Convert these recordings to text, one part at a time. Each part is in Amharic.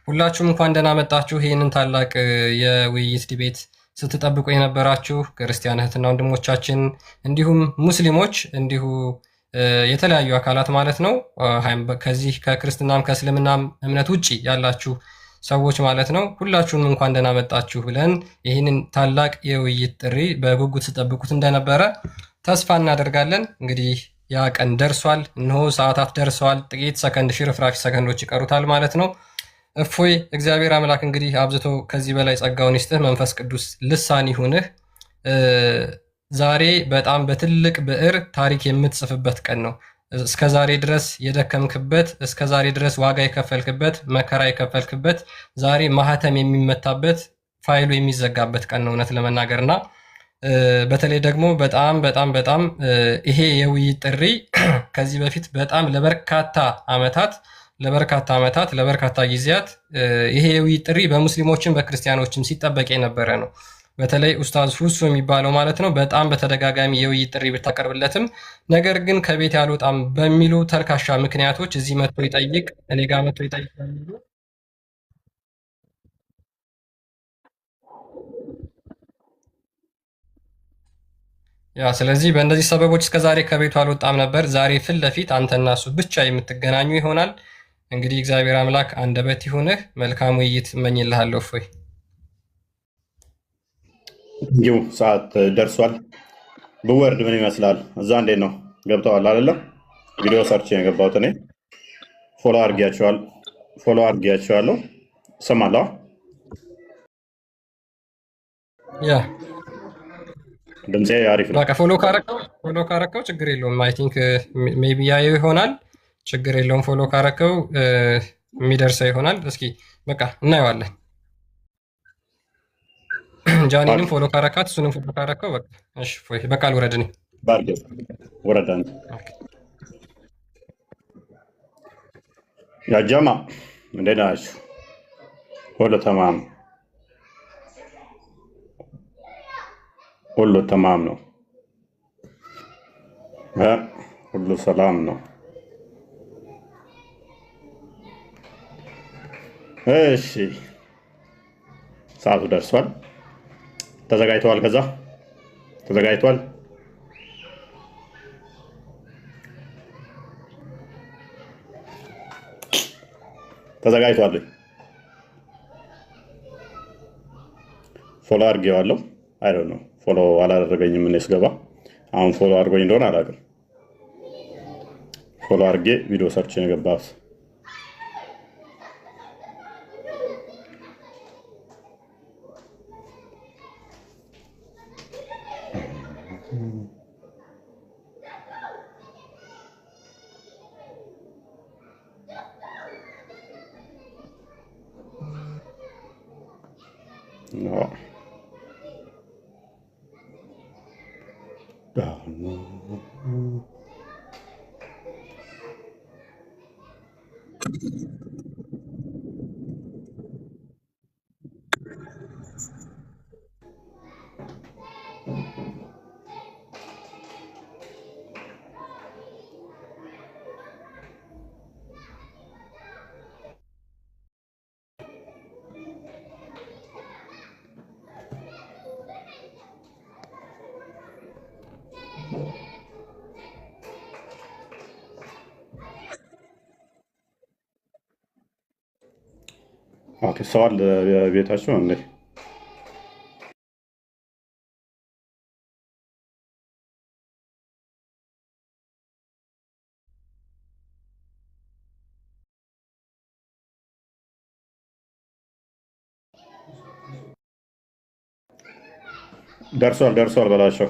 ሁላችሁም እንኳን ደህና መጣችሁ። ይህንን ታላቅ የውይይት ዲቤት ስትጠብቁ የነበራችሁ ክርስቲያን እህትና ወንድሞቻችን እንዲሁም ሙስሊሞች እንዲሁ የተለያዩ አካላት ማለት ነው። ከዚህ ከክርስትናም ከእስልምናም እምነት ውጪ ያላችሁ ሰዎች ማለት ነው። ሁላችሁንም እንኳን ደህና መጣችሁ ብለን ይህንን ታላቅ የውይይት ጥሪ በጉጉት ስጠብቁት እንደነበረ ተስፋ እናደርጋለን። እንግዲህ ያ ቀን ደርሷል። እነሆ ሰዓታት ደርሰዋል። ጥቂት ሰከንድ ሽርፍራፊ ሰከንዶች ይቀሩታል ማለት ነው። እፎይ እግዚአብሔር አምላክ እንግዲህ አብዝቶ ከዚህ በላይ ጸጋውን ይስጥህ። መንፈስ ቅዱስ ልሳን ይሁንህ። ዛሬ በጣም በትልቅ ብዕር ታሪክ የምትጽፍበት ቀን ነው። እስከ ዛሬ ድረስ የደከምክበት፣ እስከ ዛሬ ድረስ ዋጋ የከፈልክበት፣ መከራ የከፈልክበት ዛሬ ማህተም የሚመታበት ፋይሉ የሚዘጋበት ቀን ነው እውነት ለመናገርና በተለይ ደግሞ በጣም በጣም በጣም ይሄ የውይይት ጥሪ ከዚህ በፊት በጣም ለበርካታ ዓመታት ለበርካታ ጊዜያት ይሄ የውይይት ጥሪ በሙስሊሞችም በክርስቲያኖችም ሲጠበቅ የነበረ ነው። በተለይ ኡስታዝ ሁሱ የሚባለው ማለት ነው በጣም በተደጋጋሚ የውይይት ጥሪ ብታቀርብለትም ነገር ግን ከቤት ያልወጣም በሚሉ ተልካሻ ምክንያቶች እዚህ መጥቶ ይጠይቅ እኔ ጋር መጥቶ ይጠይቅ በሚሉ ስለዚህ በእነዚህ ሰበቦች እስከዛሬ ከቤቱ አልወጣም ነበር። ዛሬ ፊት ለፊት አንተና እሱ ብቻ የምትገናኙ ይሆናል። እንግዲህ እግዚአብሔር አምላክ አንደበት ይሁንህ። መልካም ውይይት እመኝልሃለሁ። እፎይ ይው ሰዓት ደርሷል። ብወርድ ምን ይመስላል? እዛ እንዴት ነው? ገብተዋል አይደለም? ቪዲዮ ሰርች የገባሁት እኔ ፎሎ አድርጊያቸዋለሁ። እሰማለሁ። ድምፄ አሪፍ ነው። በቃ ፎሎ ካረከው ችግር የለውም። አይ ቲንክ ሜቢ ያየው ይሆናል። ችግር የለውም። ፎሎ ካረከው የሚደርሰው ይሆናል። እስኪ በቃ እናየዋለን። ጃኒንም ፎሎ ካረካት እሱንም ፎሎ ካረከው በቃ እሺ፣ በቃ ልውረድ እኔ ወረዳ ያጀማ እንዴት ናችሁ? ሁሉ ተማም ነው። ሁሉ ሰላም ነው። እሺ ሰዓቱ ደርሷል። ተዘጋጅተዋል? ከዛ ተዘጋጅቷል። ፎሎ አድርጌዋለሁ። አይ ዶንት ኖ ፎሎ አላደረገኝም። እኔ ስገባ አሁን ፎሎ አድርጎኝ እንደሆነ አላውቅም። ፎሎ አድርጌ ቪዲዮ ሰርች ነው የገባሁት። No. No. ሰው አለ ቤታቸው እንዴ? ደርሷል በላቸው።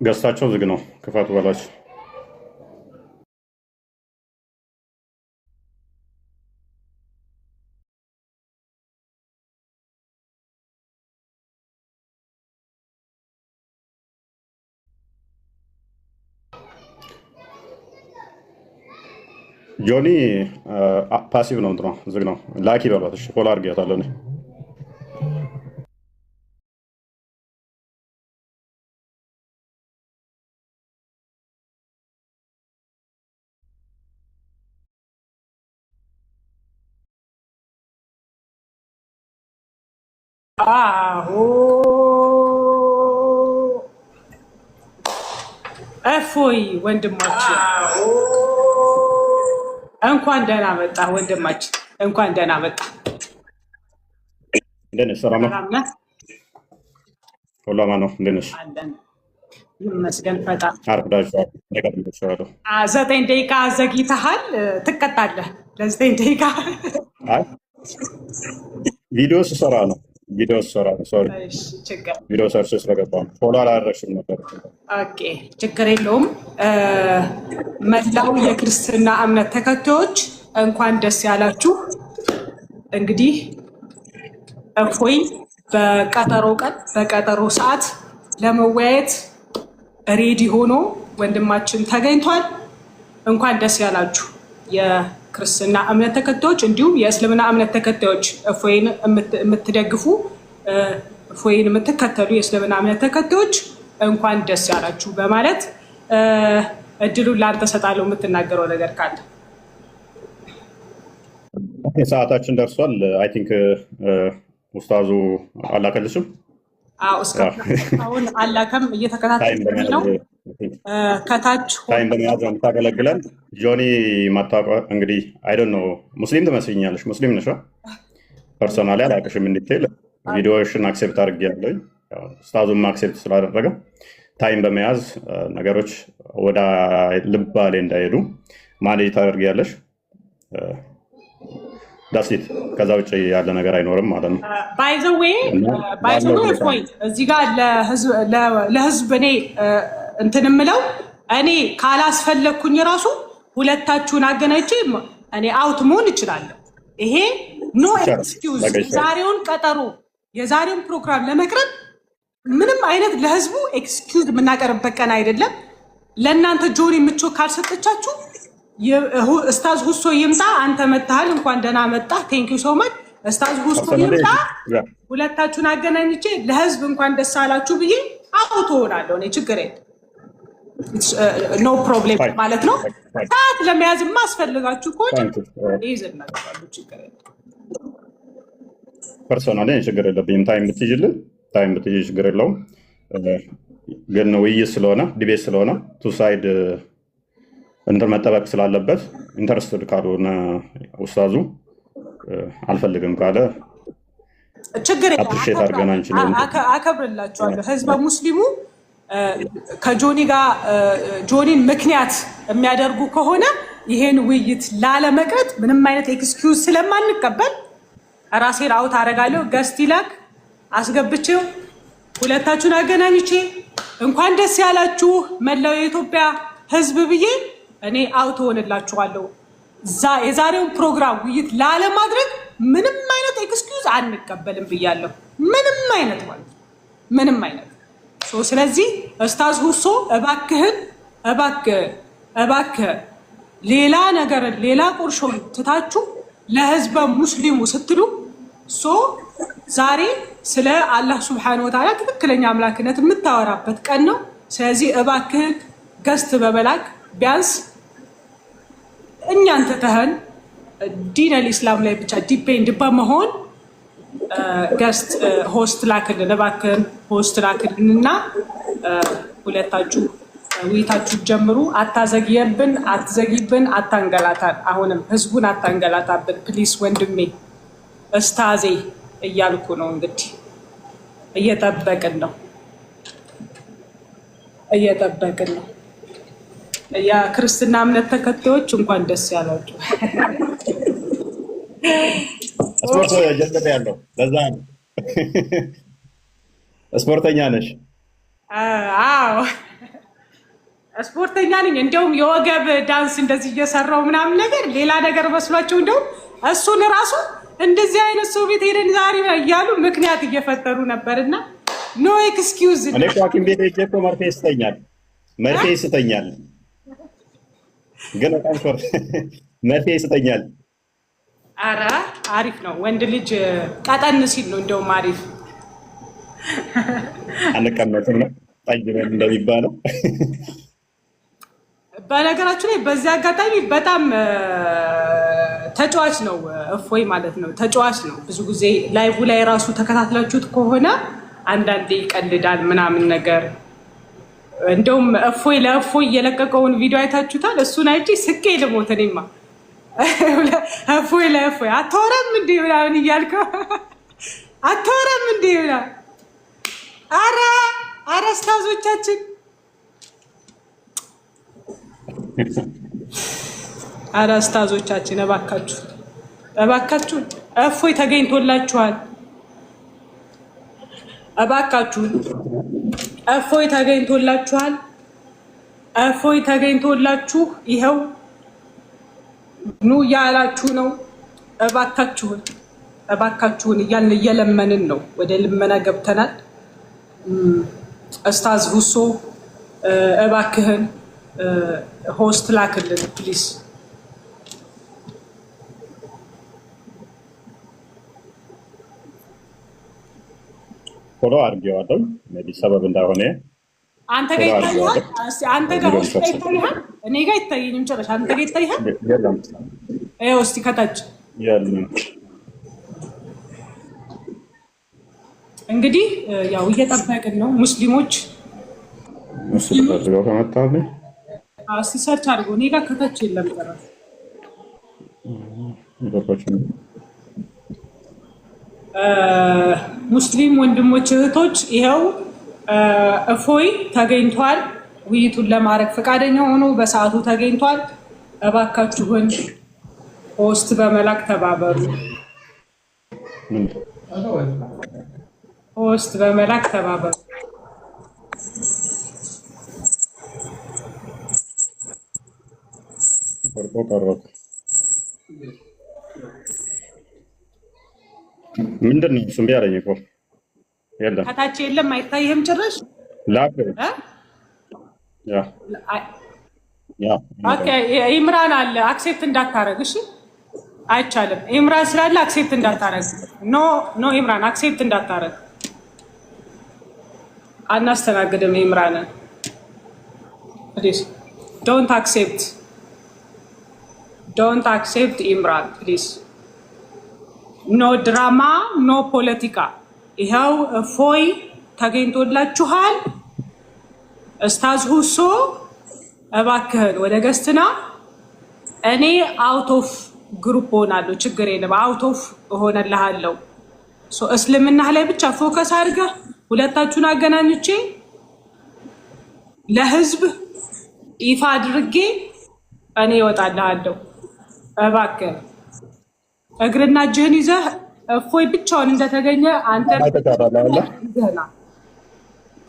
ገዝታቸው ዝግ ነው። ክፈቱ በላቸው። ጆኒ ፓሲቭ ነው፣ እንትኗ ዝግ ነው። ላኪ በሏት። እሺ ፎሎ አድርጊያታለሁ እኔ። አዎ እፎይ ወንድማችን እንኳን ደህና መጣ ወንድማችን፣ እንኳን ደህና መጣ። እንዴት ነሽ? ሰላም ነው? ሰላም ነህ? ሁሉ አማን ነው? እንዴት ነሽ? አለን ይመስገን ፈጣሪ። አርፍዳችኋል። እንደቀጥልሻለሁ። 9 ደቂቃ ዘግይተሃል፣ ትቀጣለህ ለ9 ደቂቃ። አይ ቪዲዮ ስሰራ ነው። ቪዲዮ ስሰራ ነው። ሶሪ እሺ ችግር ቪዲዮ ሰርች ስለገባ ነው። ፎሎ አላደረግሽም ነበር። ኦኬ ችግር የለውም። መላው የክርስትና እምነት ተከታዮች እንኳን ደስ ያላችሁ። እንግዲህ እፎይ በቀጠሮ ቀን በቀጠሮ ሰዓት ለመወያየት ሬዲ ሆኖ ወንድማችን ተገኝቷል። እንኳን ደስ ያላችሁ የክርስትና እምነት ተከታዮች እንዲሁም የእስልምና እምነት ተከታዮች፣ እፎይን የምትደግፉ እፎይን የምትከተሉ የእስልምና እምነት ተከታዮች እንኳን ደስ ያላችሁ በማለት እድሉን ለአንተ ሰጣለሁ። የምትናገረው ነገር ካለ። ሰዓታችን ደርሷል። አይ ቲንክ ኡስታዙ አላከልሽም? እስካሁን አላከም፣ እየተከታተል ነው። ከታች ታይም በመያዝ ነው የምታገለግለን። ጆኒ ማታውቀው እንግዲህ አይዶን ነው። ሙስሊም ትመስልኛለሽ። ሙስሊም ነሽ? ፐርሶናሊ አላውቅሽም። እንዲቴል ቪዲዮሽን አክሴፕት አድርጌያለሁኝ። ኡስታዙም አክሴፕት ስላደረገ ታይም በመያዝ ነገሮች ወደ ልባሌ እንዳይሄዱ ማኔጅ ታደርጊያለሽ። ዳስት ከዛ ውጭ ያለ ነገር አይኖርም ማለት ነው። ባይዘዌ እፎይ እዚህ ጋር ለህዝብ እኔ እንትን የምለው እኔ ካላስፈለግኩኝ ራሱ ሁለታችሁን አገናኝቼ እኔ አውት መሆን እችላለሁ። ይሄ ኖ ኤክስኪውዝ። የዛሬውን ቀጠሮ የዛሬውን ፕሮግራም ለመቅረብ ምንም አይነት ለህዝቡ ኤክስኪውዝ የምናቀርብበት ቀን አይደለም። ለእናንተ ጆኒ ምቾ ካልሰጠቻችሁ እስታዝ ሁሶ ይምጣ። አንተ መጥተሃል፣ እንኳን ደህና መጣ። ቴንክ ዩ ሶ ማች። እስታዝ ሁሶ ይምጣ። ሁለታችሁን አገናኝቼ ለህዝብ እንኳን ደስ አላችሁ ብዬ አውቶ ሆናለሁ። እኔ ችግር የለም፣ ኖ ፕሮብሌም ማለት ነው። ሰዓት ለመያዝ የማስፈልጋችሁ ከሆነ ይዝናሉ፣ ችግር የለም። ፐርሶናሊ ችግር የለብኝም። ታይም ብትይዥልን ታይም ብትይዥ ችግር የለውም። ግን ውይይት ስለሆነ ዲቤት ስለሆነ ቱ ሳይድ እንትን መጠበቅ ስላለበት ኢንተረስትድ ካልሆነ ኡስታዙ አልፈልግም ካለ ችግር አፕሪሼት አድርገን አንችልም። አከብርላችኋለሁ። ህዝበ ሙስሊሙ ከጆኒ ጋር ጆኒን ምክንያት የሚያደርጉ ከሆነ ይሄን ውይይት ላለመቅረት ምንም አይነት ኤክስኪውዝ ስለማንቀበል ራሴን አውት አደርጋለሁ። ገስት ይላክ አስገብቼው ሁለታችሁን አገናኝቼ እንኳን ደስ ያላችሁ መላው የኢትዮጵያ ህዝብ ብዬ እኔ አውት ሆንላችኋለሁ። የዛሬውን ፕሮግራም ውይይት ላለማድረግ ምንም አይነት ኤክስኪውዝ አንቀበልም ብያለሁ። ምንም አይነት ማለት ምንም አይነት። ስለዚህ ኡስታዝ ሁሶ እባክህ ሌላ ነገር ሌላ ቁርሾ ትታችሁ ለህዝበ ሙስሊሙ ስትሉ ዛሬ ስለ አላህ ሱብሓነሁ ወተዓላ ትክክለኛ አምላክነት የምታወራበት ቀን ነው። ስለዚህ እባክህን ገስት በመላክ ቢያንስ እኛን ትተህን ዲነል ኢስላም ላይ ብቻ ዲፔንድ በመሆን ገስት ሆስት ላክልን፣ እባክህን ሆስት ላክልን እና ሁለታችሁ ውይይታችሁ ጀምሩ። አታዘግየብን፣ አትዘጊብን፣ አታንገላታን። አሁንም ህዝቡን አታንገላታብን ፕሊስ ወንድሜ እስታዜ እያልኩ ነው። እንግዲህ እየጠበቅን ነው። የክርስትና እምነት ተከታዮች እንኳን ደስ ያላችሁ። ስፖርት ጀለበ ያለው ለዛ ነው። ስፖርተኛ ነሽ? አዎ ስፖርተኛ ነኝ። እንደውም የወገብ ዳንስ እንደዚህ እየሰራው ምናምን ነገር ሌላ ነገር መስሏቸው እንደውም እሱን ራሱ እንደዚህ አይነት ሰው ቤት ሄደን ዛሬ እያሉ ምክንያት እየፈጠሩ ነበርና ኖ ኤክስኪውዝ። እኔ እኮ ሐኪም ቤት ሄጄ እኮ መርፌ ይስተኛል፣ ግን በጣም ሾርት መርፌ ይስተኛል። ኧረ አሪፍ ነው። ወንድ ልጅ ቀጠን ሲል ነው እንደውም አሪፍ። አንቀመጥም ነው ጠጅ እንደሚባለው። በነገራችሁ ላይ በዚህ አጋጣሚ በጣም ተጫዋች ነው እፎይ ማለት ነው። ተጫዋች ነው። ብዙ ጊዜ ላይቭ ላይ ራሱ ተከታትላችሁት ከሆነ አንዳንዴ ይቀልዳል ምናምን ነገር። እንደውም እፎይ ለእፎይ የለቀቀውን ቪዲዮ አይታችሁታል? እሱን አይቼ ስቄ ልሞት እኔማ። እፎይ ለእፎይ አታወራም እንዴ ምናምን እያልከው አታወራም እንዴ ምናምን። ኧረ ስታዞቻችን አስታዞቻችን እባካችሁ እፎይ ተገኝቶላችኋል። እባካችሁ እፎይ ተገኝቶላችኋል። እፎይ ተገኝቶላችሁ ይኸው ኑ እያላችሁ ነው። እባካችሁን እያልን እየለመንን ነው። ወደ ልመና ገብተናል። ኡስታዝ ሁሶ እባክህን ሆስት ላክልን ፕሊስ። ፎሎ አድርጌዋለሁ። ሰበብ እንዳሆነ አንተ ጋር ይታያል። አንተ ጋር ሆስት ላይ ይታያል። እኔ ጋር አይታየኝም ጭራሽ። አንተ ጋር ይታያል። ይኸው እስኪ ከታች እንግዲህ ያው እየጠበቅን ነው። ሙስሊሞች ከመጣልኝ እስኪ ሰርች አድርጎ እኔ ጋር ከታች የለም ጭራሽ። ሙስሊም ወንድሞች እህቶች፣ ይኸው እፎይ ተገኝቷል። ውይይቱን ለማድረግ ፈቃደኛ ሆኖ በሰዓቱ ተገኝቷል። እባካችሁን ሆስት በመላክ ተባበሩ። ሆስት በመላክ ተባበሩ። ምንድን ነው እሱ? እምቢ አለኝ እኮ የለም፣ ከታች የለም፣ አይታይህም ጭራሽ። ኢምራን አለ፣ አክሴፕት እንዳታረግ እሺ። አይቻልም። ኢምራን ስላለ አክሴፕት እንዳታረግ። ኖ ኢምራን አክሴፕት እንዳታረግ፣ አናስተናግድም ኢምራንን። ፕሊዝ ዶንት አክሴፕት ኢምራን ፕሊዝ። ኖ ድራማ ኖ ፖለቲካ። ይኸው እፎይ ተገኝቶላችኋል። ኡስታዝ ሁሶ እባክህን ወደ ገስትና እኔ አውት ኦፍ ግሩፕ ሆናለሁ። ችግር የለም፣ አውት ኦፍ እሆነልሃለሁ። እስልምና ላይ ብቻ ፎከስ አድርገህ ሁለታችሁን አገናኝቼ ለህዝብ ይፋ አድርጌ እኔ እወጣልሃለሁ። እባክህ እግርና እጅህን ይዘህ እፎይ ብቻውን እንደተገኘ አንተ ይዘህና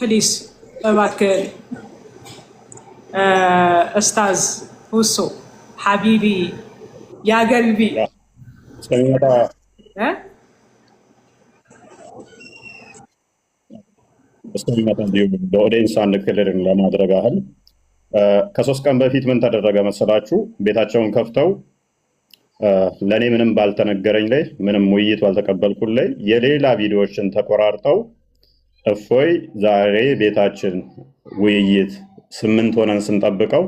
ፕሊስ እባክህ ኡስታዝ ሁሶ ሐቢቢ ያ ገልቢ በኦዲየንስ አንድ ክልልን ለማድረግ ያህል ከ3 ቀን በፊት ምን ተደረገ መሰላችሁ? ቤታቸውን ከፍተው ለእኔ ምንም ባልተነገረኝ ላይ ምንም ውይይት ባልተቀበልኩን ላይ የሌላ ቪዲዮዎችን ተቆራርጠው እፎይ ዛሬ ቤታችን ውይይት 8 ሆነን ስንጠብቀው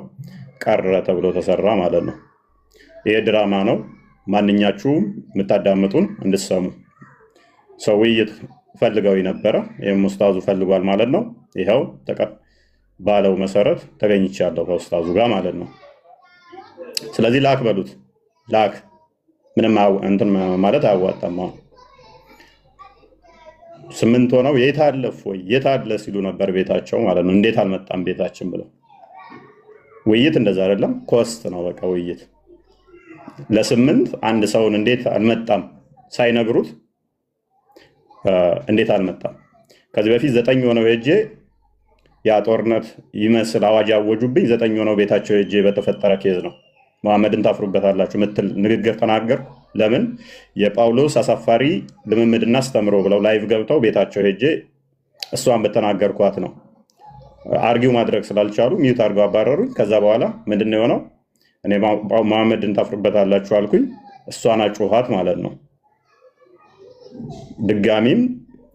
ቀረ ተብሎ ተሰራ ማለት ነው። ይሄ ድራማ ነው። ማንኛችሁም የምታዳምጡን እንድሰሙ። ሰው ውይይት ፈልገው ነበረ፣ ይህም ኡስታዙ ፈልጓል ማለት ነው። ይኸው ባለው መሰረት ተገኝቻለሁ ከኡስታዙ ጋር ማለት ነው። ስለዚህ ላክ በሉት። ላክ ምንም እንትን ማለት አያዋጣም። 8 ሆነው የት አለ እፎይ የት አለ ሲሉ ነበር ቤታቸው ማለት ነው። እንዴት አልመጣም ቤታችን ብለው። ውይይት እንደዛ አይደለም፣ ኮስት ነው በቃ ውይይት። ለ8 አንድ ሰውን እንዴት አልመጣም ሳይነግሩት እንዴት አልመጣም። ከዚህ በፊት 9 ሆነው ሄጄ ያ ጦርነት ይመስል አዋጅ ያወጁብኝ 9 ሆነው ቤታቸው ሄጄ በተፈጠረ ኬዝ ነው። መሐመድን ታፍሩበታላችሁ ምትል ንግግር ተናገር። ለምን የጳውሎስ አሳፋሪ ልምምድና አስተምሮ ብለው ላይቭ ገብተው ቤታቸው ሄጄ እሷን በተናገርኳት ነው። አርጊው ማድረግ ስላልቻሉ ሚዩት አድርገው አባረሩኝ። ከዛ በኋላ ምንድን የሆነው እኔ መሐመድን ታፍሩበታላችሁ አልኩኝ፣ እሷን አጮኋት ማለት ነው። ድጋሚም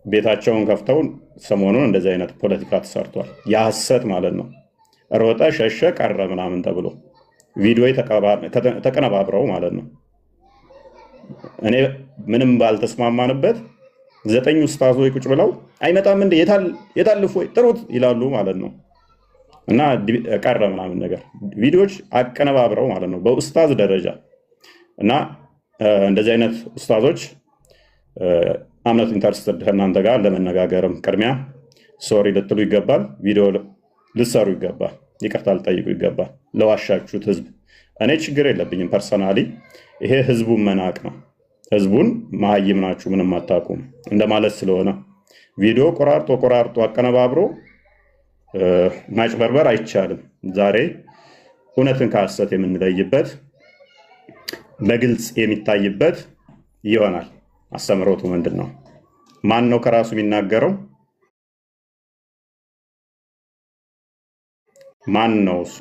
ቤታቸውን ከፍተው ሰሞኑን እንደዚህ አይነት ፖለቲካ ተሰርቷል። የሐሰት ማለት ነው። ሮጠ ሸሸ ቀረ ምናምን ተብሎ ቪዲዮ ተቀነባብረው ማለት ነው። እኔ ምንም ባልተስማማንበት 9 ኡስታዞች ቁጭ ብለው አይመጣም እንዴ የታልፎ ጥሩት ይላሉ ማለት ነው። እና ቀረ ምናምን ነገር ቪዲዮዎች አቀነባብረው ማለት ነው በኡስታዝ ደረጃ። እና እንደዚህ አይነት ኡስታዞች አምነት ኢንተረስትድ ከእናንተ ጋር ለመነጋገርም ቅድሚያ ሶሪ ልትሉ ይገባል። ቪዲዮ ልሰሩ ይገባል። ይቅርታ ልጠይቁ ይገባል ለዋሻችሁት ህዝብ። እኔ ችግር የለብኝም ፐርሰናሊ። ይሄ ህዝቡን መናቅ ነው። ህዝቡን መሀይም ናችሁ ምንም አታውቁም እንደማለት ስለሆነ ቪዲዮ ቆራርጦ አቀነባብሮ ማጭበርበር አይቻልም። ዛሬ እውነትን ከሐሰት የምንለይበት በግልጽ የሚታይበት ይሆናል። አስተምሮቱ ምንድን ነው? ማን ነው ከራሱ የሚናገረው? ማን ነው እሱ?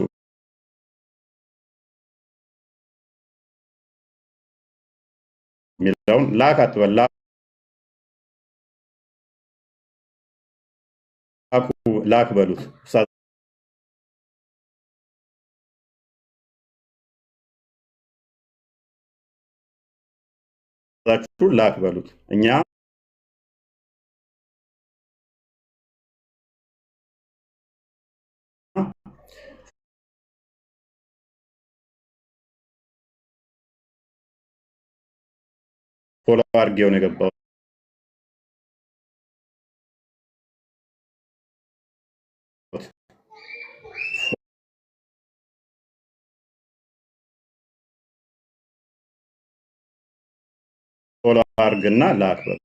የሚለውን ላክ አትበል፣ ላክ በሉት። ላክ በሉት። እኛ ፎሎ አድርጌው ነው የገባው። ፎሎ አድርግና ላክ በሉት።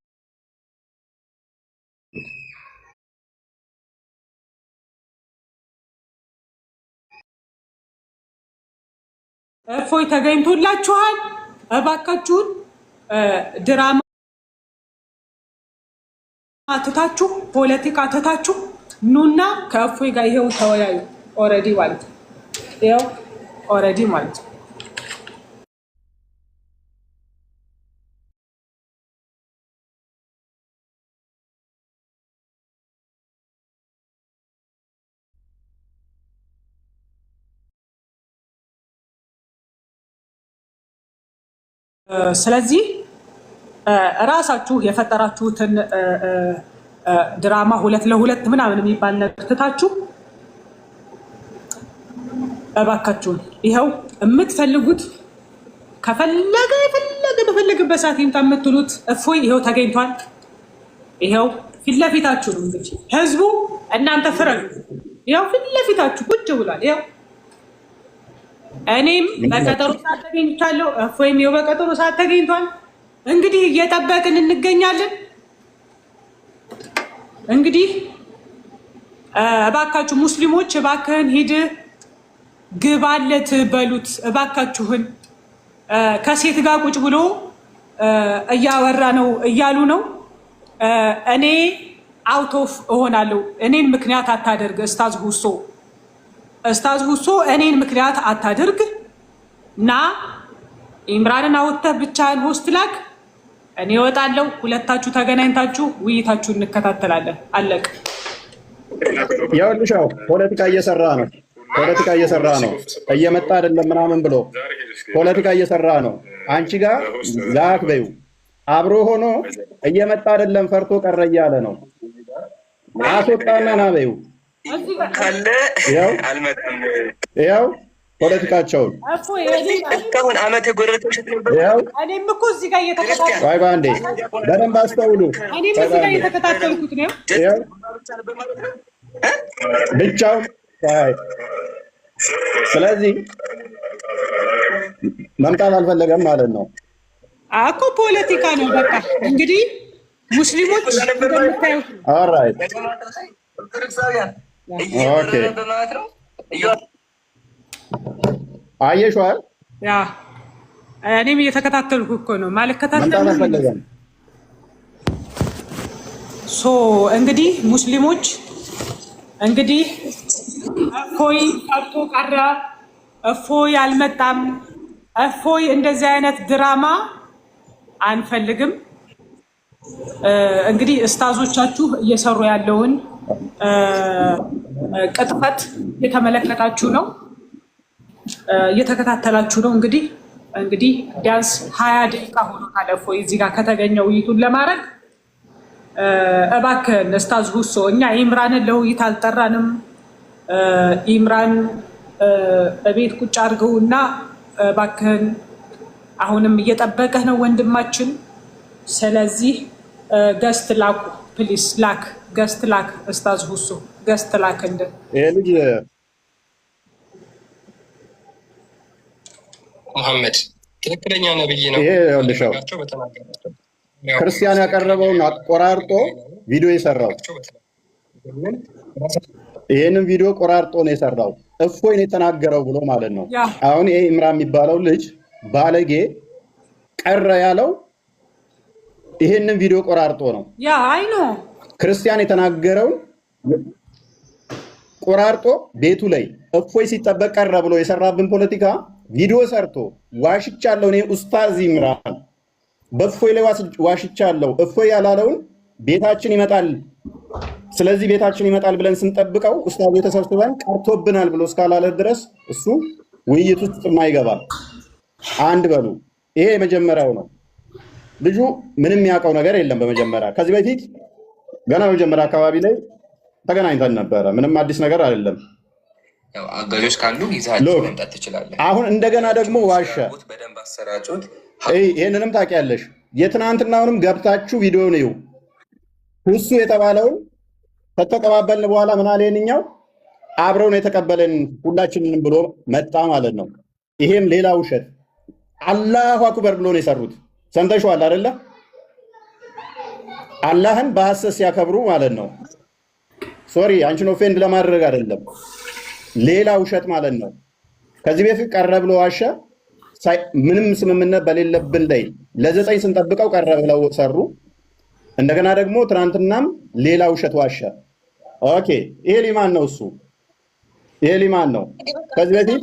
እፎይ ተገኝቶላችኋል። እባካችሁን ድራማ ትታችሁ ፖለቲካ ትታችሁ ኑና ከእፎይ ጋር ይሄው ተወያዩ። ኦልሬዲ ማለት ነው። ይሄው ኦልሬዲ ማለት ነው። ስለዚህ እራሳችሁ የፈጠራችሁትን ድራማ 2 ለ2 ምናምን የሚባል ነገር ትታችሁ እባካችሁን ይኸው የምትፈልጉት በፈለገበት ሰዓት ይምጣ የምትሉት እፎይ ይኸው ተገኝቷል። ይኸው ፊት ለፊታችሁ ነው። እንግዲህ ህዝቡ እናንተ ፍረዱ። ይኸው ፊት ለፊታችሁ ቁጭ ብሏል። ይኸው እኔም በቀጠሮ ሰዓት ተገኝቻለሁ። እፎይም ይኸው በቀጠሮ ሰዓት ተገኝቷል። እንግዲህ እየጠበቅን እንገኛለን። እንግዲህ እባካችሁ ሙስሊሞች እባክህን ሂድ ግባለት በሉት። እባካችሁን ከሴት ጋር ቁጭ ብሎ እያወራ ነው እያሉ ነው። እኔ አውቶፍ እሆናለሁ። እኔን ምክንያት አታደርግ ኡስታዝ ሁሶ እኔን ምክንያት አታደርግ እና ኢምራንን አወጥተህ ብቻህን ሆስት ላክ። እኔ እወጣለሁ። ሁለታችሁ ተገናኝታችሁ ውይይታችሁን እንከታተላለን። አለቅ። ይኸውልሽ ፖለቲካ እየሰራ ነው። እየመጣ አይደለም ምናምን ብሎ ፖለቲካ እየሰራ ነው። አንቺ ጋር ላክ በይው። አብሮ ሆኖ እየመጣ አይደለም ፈርቶ ቀረ እያለ ነው። አስወጣና ና በይው ካለ አልመጣም። ይኸው ፖለቲካቸውን እስካሁን ዓመት የጎረተው ሽት ነበር። እኔም እኮ እዚህ ጋር እየተከታተልኩት ቆይ ባንዴ በደንብ አስተውሉ። እኔም እዚህ ጋር እየተከታተልኩት ነው። ብቻው ስለዚህ መምጣት አልፈለገም ማለት ነው እኮ ፖለቲካ ነው። በቃ እንግዲህ ሙስሊሞች እንደምታዩት እየበረረብህ ማለት ነው። አየሽዋል? ያ እኔም እየተከታተልኩ እኮ ነው ማልከታተል። ሶ እንግዲህ ሙስሊሞች እንግዲህ እፎይ ቀርቶ ቀረ፣ እፎይ አልመጣም፣ እፎይ እንደዚህ አይነት ድራማ አንፈልግም። እንግዲህ እስታዞቻችሁ እየሰሩ ያለውን ቅጥፈት እየተመለከታችሁ ነው፣ እየተከታተላችሁ ነው። እንግዲህ ቢያንስ 20 ደቂቃ ሆኖታል እፎይ እዚህ ጋር ከተገኘው ውይይቱን ለማድረግ። እባክህን ኡስታዝ ሁሶ እኛ ኢምራንን ለውይይት አልጠራንም። ኢምራን በቤት ቁጭ አድርገውና እባክህን አሁንም እየጠበቀህ ነው ወንድማችን። ስለዚህ ገስት ላኩ ፕሊስ፣ ላክ ገስት ላክ። ኡስታዝ ሁሶ ገስት ላክ። እንደ ይሄ ልጅ መሐመድ ትክክለኛ ነብይ ነው። ይሄ ይኸውልሻው ክርስቲያን ያቀረበውን አቆራርጦ ቪዲዮ የሰራው ይሄንን ቪዲዮ ቆራርጦ ነው የሰራው። እፎይ ነው የተናገረው ብሎ ማለት ነው። አሁን ይሄ ኢምራን የሚባለው ልጅ ባለጌ ቀረ ያለው ይሄንን ቪዲዮ ቆራርጦ ነው። ያ አይ ነው ክርስቲያን የተናገረውን ቆራርጦ ቤቱ ላይ እፎይ ሲጠበቅ ቀረ ብሎ የሰራብን ፖለቲካ ቪዲዮ ሰርቶ ዋሽቻለሁ እኔ ኡስታዝ ኢምራን በእፎይ ላይ ዋሽቻለሁ፣ እፎይ ያላለውን ቤታችን ይመጣል፣ ስለዚህ ቤታችን ይመጣል ብለን ስንጠብቀው ኡስታዝ ተሰብስበን ቀርቶብናል ብሎ እስካላለ ድረስ እሱ ውይይት ውስጥ የማይገባ አንድ በሉ። ይሄ የመጀመሪያው ነው። ልጁ ምንም ያውቀው ነገር የለም። በመጀመሪያ ከዚህ በፊት ገና በመጀመሪያ አካባቢ ላይ ተገናኝተን ነበረ። ምንም አዲስ ነገር አይደለም። አጋዦች ካሉ ይዛችሁ መምጣት ትችላለህ። አሁን እንደገና ደግሞ ዋሸ። በደንብ አሰራጩት። ይሄንንም ታውቂያለሽ። የትናንትናውንም ገብታችሁ ቪዲዮ ነው ሁሱ የተባለውን ከተቀባበልን በኋላ ምን አለ ይሄንኛው አብረው ነው የተቀበለን ሁላችንንም ብሎ መጣ ማለት ነው። ይሄም ሌላ ውሸት አላሁ አክበር ብሎ ነው የሰሩት። ሰምተሽዋል አይደለ? አላህን በሐሰት ሲያከብሩ ማለት ነው። ሶሪ አንቺን ኦፌንድ ለማድረግ አይደለም፣ ሌላ ውሸት ማለት ነው። ከዚህ በፊት ቀረ ብሎ ዋሸ። ምንም ስምምነት በሌለብን ላይ ለ9 ስንጠብቀው ቀረ ብለው ሰሩ። እንደገና ደግሞ ትናንትናም ሌላ ውሸት ዋሸ። ኦኬ ይሄ ሊማን ነው? እሱ ይሄ ሊማን ነው? ከዚህ በፊት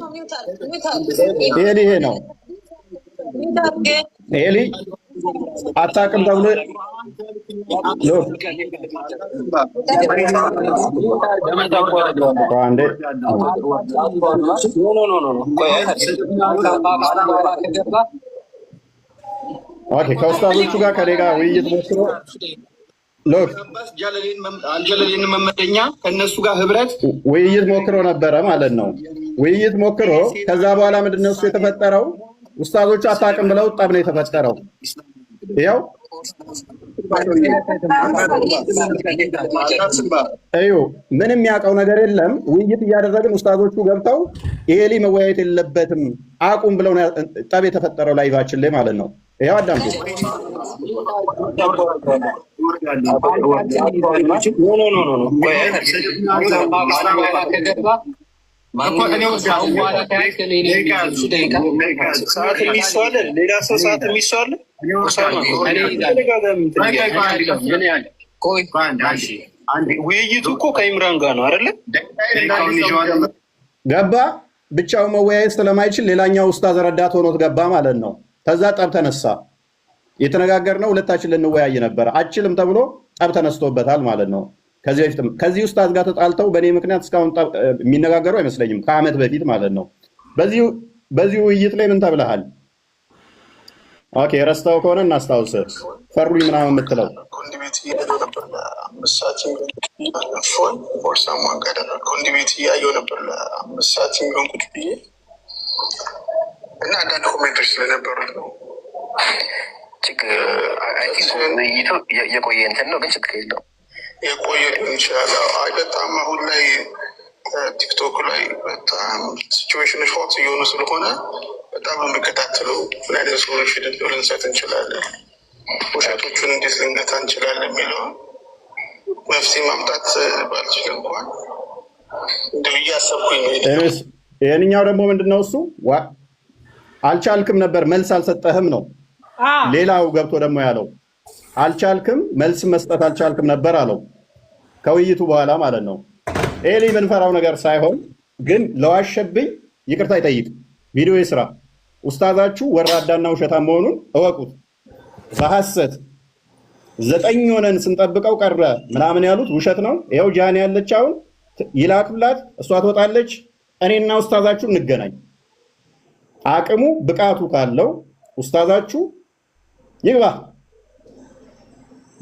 ይሄ ነው ኤሊ አታውቅም ተብሎ ከኡስታዞቹ ጋር ከኔ ጋር ውይይት ሞክሮ አንጀለሌን መመደኛ ከእነሱ ጋር ህብረት ውይይት ሞክሮ ነበረ ማለት ነው። ውይይት ሞክሮ ከዛ በኋላ ምንድን ነው እሱ የተፈጠረው? ኡስታዞቹ አታውቅም ብለው ጠብ ነው የተፈጠረው። ይኸው ምንም ያውቀው ነገር የለም። ውይይት እያደረግን ኡስታዞቹ ገብተው ይሄ ላይ መወያየት የለበትም አቁም ብለው ጠብ የተፈጠረው ላይቫችን ላይ ማለት ነው። ይኸው አዳምጡ። ውይይቱ እኮ ከኢምራን ጋር ነው አይደለ? ገባ ብቻው መወያየት ስለማይችል ሌላኛው ኡስታዝ ረዳት ሆኖት ገባ ማለት ነው። ከዛ ጠብ ተነሳ። የተነጋገርነው ሁለታችን ልንወያይ ነበር፣ አችልም ተብሎ ጠብ ተነስቶበታል ማለት ነው። ከዚህ ኡስታዝ ጋር ተጣልተው በእኔ ምክንያት እስካሁን የሚነጋገሩ አይመስለኝም፣ ከዓመት በፊት ማለት ነው። በዚህ ውይይት ላይ ምን ተብለሃል? ኦኬ ረስተው ከሆነ እናስታውስ። ፈሩኝ ምናምን የምትለው ኮንዲቤት እያየሁ ነበር ለአምስት ሰዓት የሚሆን ቁጭ ብዬ እና አንዳንድ ኮሜንቶች ስለነበሩት ነው። ውይይቱ የቆየ እንትን ነው ግን ችግር የለውም። የቆየ ሊሆን ይችላል። አይ በጣም አሁን ላይ ቲክቶክ ላይ በጣም ሲቹዌሽኖች ሆት እየሆኑ ስለሆነ በጣም የምከታተለው ምን አይነት ሰዎች ሄደው ልንሰት እንችላለን፣ ውሸቶቹን እንዴት ልንገታ እንችላለን የሚለውን መፍትሄ ማምጣት ባልችል እንኳን እንደ እያሰብኩኝ ነው። ይሄንኛው ደግሞ ምንድነው እሱ አልቻልክም ነበር መልስ አልሰጠህም ነው። ሌላው ገብቶ ደግሞ ያለው አልቻልክም መልስ መስጠት አልቻልክም ነበር አለው ከውይይቱ በኋላ ማለት ነው። ኤሊ የምንፈራው ነገር ሳይሆን ግን ለዋሸብኝ ይቅርታ ይጠይቅ። ቪዲዮ ይስራ። ኡስታዛችሁ ወራዳና ውሸታም መሆኑን እወቁት። በሐሰት 9 ሆነን ስንጠብቀው ቀረ ምናምን ያሉት ውሸት ነው። ይኸው ጃኒ ያለች አሁን ይላክላት፣ እሷ ትወጣለች። እኔና ኡስታዛችሁ እንገናኝ። አቅሙ ብቃቱ ካለው ኡስታዛችሁ ይግባ።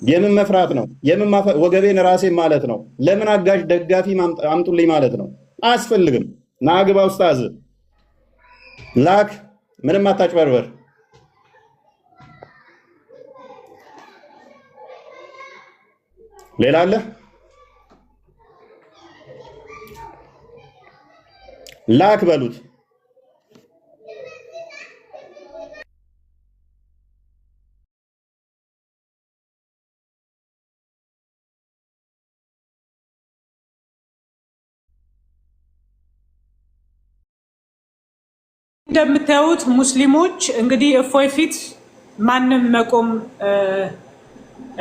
የምን መፍራት ነው? የምን ወገቤን ራሴ ማለት ነው። ለምን አጋዥ ደጋፊ አምጡልኝ ማለት ነው። አያስፈልግም። ናግባ ኡስታዝ ላክ። ምንም አታጭበርበር። ሌላ አለ? ላክ በሉት። እንደምታዩት ሙስሊሞች እንግዲህ እፎይ ፊት ማንም መቆም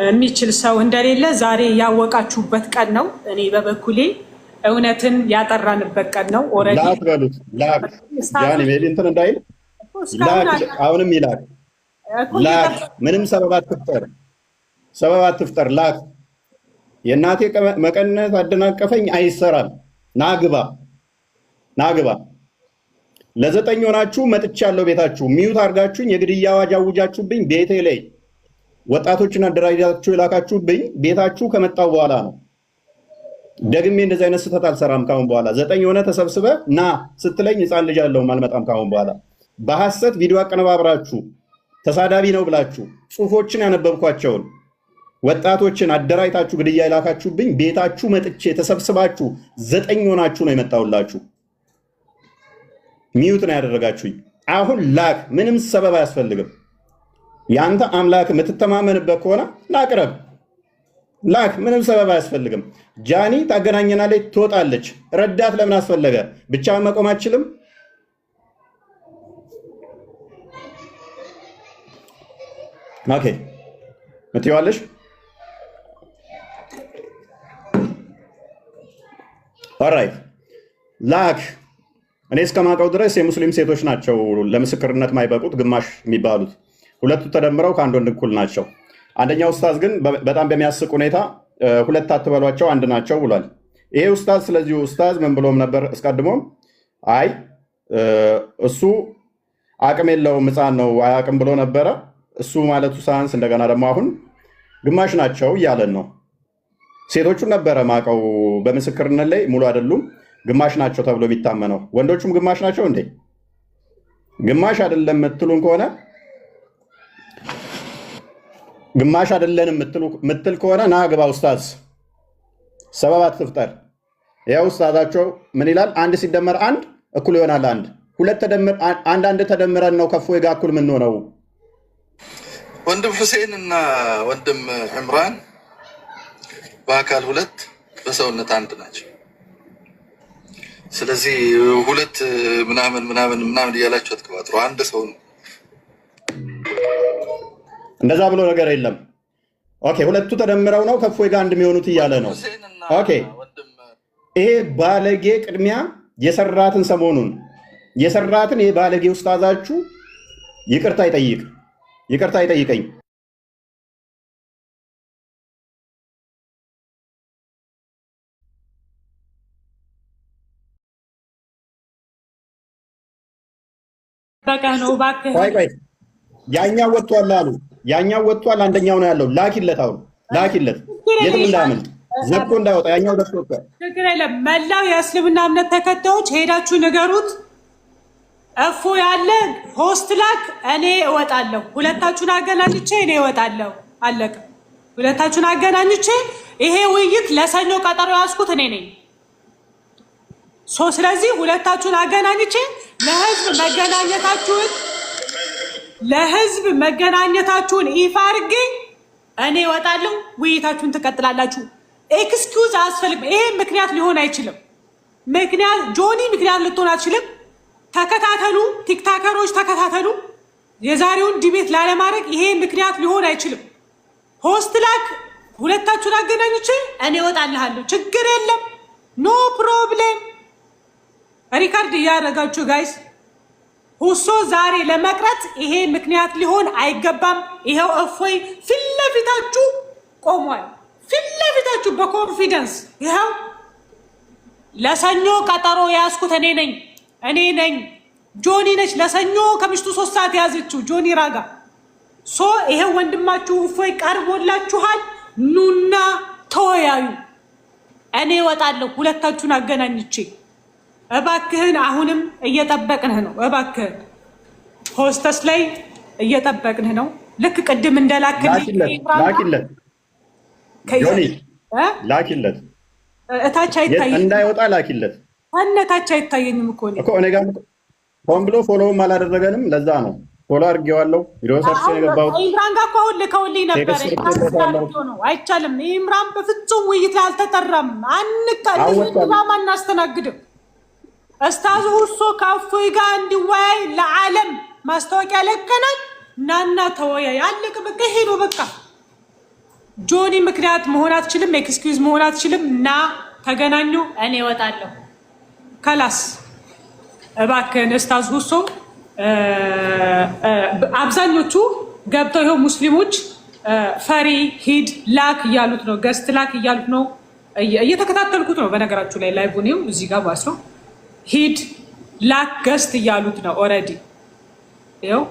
የሚችል ሰው እንደሌለ ዛሬ ያወቃችሁበት ቀን ነው። እኔ በበኩሌ እውነትን ያጠራንበት ቀን ነው። ኦሬዲ ላክ በሉት። ላክ ጃኒ ሜሊ እንትን እንዳይል ላክ። አሁንም ይላክ ላክ። ምንም ሰበብ አትፍጠር። ላክ። የእናቴ መቀነት አደናቀፈኝ አይሰራም። ናግባ ለ9 ሆናችሁ መጥቻለሁ ቤታችሁ። ሚዩት አድርጋችሁኝ የግድያ አዋጅ አውጃችሁብኝ ቤቴ ላይ ወጣቶችን አደራጃችሁ የላካችሁብኝ ቤታችሁ ከመጣው በኋላ ነው። ደግሜ እንደዚህ አይነት ስህተት አልሰራም ካሁን በኋላ። 9 ሆነ ተሰብስበ ና ስትለኝ ህፃን ልጅ አለውም አልመጣም ካሁን በኋላ። በሐሰት ቪዲዮ አቀነባብራችሁ ተሳዳቢ ነው ብላችሁ ጽሁፎችን ያነበብኳቸውን ወጣቶችን አደራጅታችሁ ግድያ የላካችሁብኝ ቤታችሁ መጥቼ ተሰብስባችሁ 9 ሆናችሁ ነው የመጣውላችሁ። ሚዩት ነው ያደረጋችሁኝ። አሁን ላክ። ምንም ሰበብ አያስፈልግም። ያንተ አምላክ የምትተማመንበት ከሆነ ላቅረብ። ላክ። ምንም ሰበብ አያስፈልግም። ጃኒ ታገናኘናለች፣ ትወጣለች። ረዳት ለምን አስፈለገ? ብቻ መቆም አችልም? ኦኬ ምትይዋለሽ? ኦራይት ላክ። እኔ እስከማውቀው ድረስ የሙስሊም ሴቶች ናቸው ለምስክርነት ማይበቁት ግማሽ የሚባሉት። ሁለቱ ተደምረው ከአንድ ወንድ እኩል ናቸው። አንደኛው ኡስታዝ ግን በጣም በሚያስቅ ሁኔታ 2 አትበሏቸው 1 ናቸው ብሏል። ይሄ ኡስታዝ ስለዚህ ኡስታዝ ምን ብሎም ነበር አስቀድሞም? አይ እሱ አቅም የለውም ሕፃን ነው አያቅም ብሎ ነበረ። እሱ ማለቱ ሳያንስ እንደገና ደግሞ አሁን ግማሽ ናቸው እያለን ነው። ሴቶቹን ነበረ ማቀው በምስክርነት ላይ ሙሉ አይደሉም ግማሽ ናቸው ተብሎ የሚታመነው። ወንዶቹም ግማሽ ናቸው እንዴ? ግማሽ አይደለም የምትሉን ከሆነ ግማሽ አይደለንም የምትል ከሆነ ና ግባ ኡስታዝ። ሰበብ አትፍጠር። ያው ኡስታዛቸው ምን ይላል? 1 ሲደመር 1 እኩል ይሆናል 1። 2 ተደምር 1 ተደምረን ነው ከፎይ ጋር እኩል የምንሆነው። ወንድም ሁሴን እና ወንድም ዕምራን በአካል 2 በሰውነት 1 ናቸው። ስለዚህ 2 ምናምን እያላችሁ አትቀባጥሩ። 1 ሰው ነው። እንደዛ ብሎ ነገር የለም። ኦኬ 2ቱ ተደምረው ነው ከፎይ ጋር 1 የሚሆኑት እያለ ነው። ኦኬ ይሄ ባለጌ ቅድሚያ የሰራትን ሰሞኑን የሰራትን ይሄ ባለጌ ኡስታዛችሁ ይቅርታ ይጠይቀኝ። በቃ ነው እባክህ። ቆይ ያኛው ወጥቷል አሉ። ያኛው ወጥቷል፣ አንደኛው ነው ያለው። ላኪለት፣ አሁን ላኪለት፣ የትም እንዳያመልጥ ዘግቶ እንዳይወጣ። ያኛው ደስ ወጥቷል። ችግር የለም። መላው የእስልምና እምነት ተከታዮች ሄዳችሁ ንገሩት። እፎ ያለ ሆስት ላክ፣ እኔ እወጣለሁ። 2ታችሁን አገናኝቼ እኔ እወጣለሁ። አለቀ። 2ታችሁን አገናኝቼ ይሄ ውይይት ለሰኞ ቀጠሮ ያዝኩት እኔ ነኝ። ስለዚህ 2ታችሁን አገናኝቼ ለህዝብ መገናኘታችሁን ይፋ አድርጌ እኔ እወጣለሁ። ውይይታችሁን ትቀጥላላችሁ። ኤክስኪውዝ አያስፈልግም። ይሄ ምክንያት ሊሆን አይችልም። ምክንያት ጆኒ ምክንያት ልትሆን አትችልም። ተከታተሉ፣ ቲክታከሮች ተከታተሉ። የዛሬውን ዲቤት ላለማድረግ ይሄ ምክንያት ሊሆን አይችልም። ሆስት ላክ፣ ሁለታችሁን አገናኙች፣ እኔ እወጣልሃለሁ። ችግር የለም፣ ኖ ፕሮብሌም። ሪካርድ እያደረጋችሁ ጋይስ። ሁሶ ዛሬ ለመቅረት ይሄ ምክንያት ሊሆን አይገባም። ይሄው እፎይ ፊት ለፊታችሁ ቆሟል። ፊት ለፊታችሁ በኮንፊደንስ ይኸው ለሰኞ ቀጠሮ ያዝኩት እኔ ነኝ። ጆኒ ነች ለሰኞ ከምሽቱ 3 ሰዓት ያዘችው ጆኒ ራጋ። ሶ ይሄው ወንድማችሁ እፎይ ቀርቦላችኋል። ኑና ተወያዩ። እኔ እወጣለሁ ሁለታችሁን አገናኝቼ። እባክህን አሁንም እየጠበቅንህ ነው። እባክህን ሆስተስ ላይ እየጠበቅንህ ነው። ልክ ቅድም እንደላክልኝ ላኪለት ጆኒ ላኪለት። እታች አይታየኝም እንዳይወጣ ላኪለት። እነታች አይታየኝም እኮ እኔ ጋር ሆን ብሎ ፎሎውም አላደረገንም። ለዛ ነው ፎሎ አድርጌዋለሁ። ቪዲዮ ሰርች የገባሁት ኢምራን ጋር እኮ አሁን ልከውልኝ ነበር። ነው አይቻልም። ኢምራን በፍጹም ውይይት ላይ አልተጠራም። ድራማ እናስተናግድም። እስታዙ ሁሶ ከእፎይ ጋር እንዲወያይ ለዓለም ማስታወቂያ ለቀናል። ናና ተወያይ። አለቀ በቃ። ይሄ ነው በቃ። ጆኒ ምክንያት መሆን አትችልም። ኤክስኪውዝ መሆን አትችልም። እና ተገናኙ። እኔ እወጣለሁ። ከላስ እባክህን እስታዝ ሁሶ አብዛኞቹ ገብተው ይኸው ሙስሊሞች ፈሪ ሂድ ላክ እያሉት ነው። ገስት ላክ እያሉት ነው። እየተከታተልኩት ነው በነገራችሁ ላይ ላይቡን ይኸው እዚህ ጋር ባስ ነው። ሂድ ላክ ገስት እያሉት ነው። ኦልሬዲ ይኸው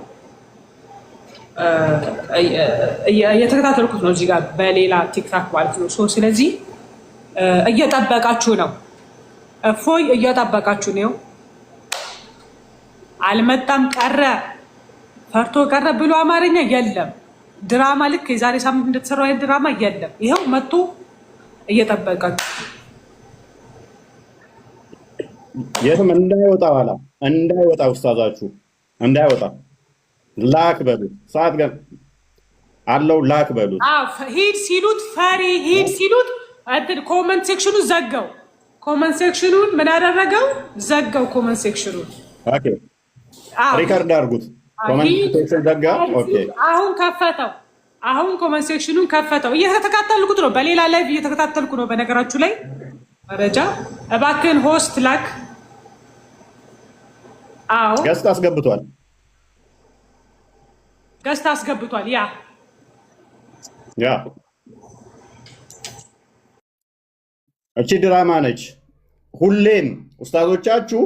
እየተከታተልኩት ነው እዚህ ጋር በሌላ ቲክታክ ማለት ነው። ስለዚህ እየጠበቃችሁ ነው። እፎይ እየጠበቃችሁ ነው። አልመጣም ቀረ ፈርቶ ቀረ ብሎ አማርኛ የለም። ድራማ ልክ የዛሬ ሳምንት እንደተሰራው አይነት ድራማ የለም። ይኸው መጥቶ እየጠበቃችሁ የትም እንዳይወጣ ኋላ እንዳይወጣ ውስታዛችሁ እንዳይወጣ ላክ በሉት። ሰዓት አለው ላክ በሉት። ሂድ ሲሉት ፈሪ ሂድ ሲሉት ኮመንት ሴክሽኑ ዘጋው። ኮመንት ሴክሽኑን ምን አደረገው? ዘጋው ኮመንት ሴክሽኑን። ኦኬ ሪካርድ አድርጉት። ኮመንት ሴክሽን ዘጋ። ኦኬ አሁን ከፈተው። አሁን ኮመንት ሴክሽኑን ከፈተው። እየተከታተልኩት ነው። በሌላ ላይቭ እየተከታተልኩ ነው። በነገራችሁ ላይ መረጃ እባክህን ሆስት ላክ። አዎ ገስት አስገብቷል። ገስት አስገብቷል። ያ እቺ ድራማ ነች። ሁሌም ኡስታዞቻችሁ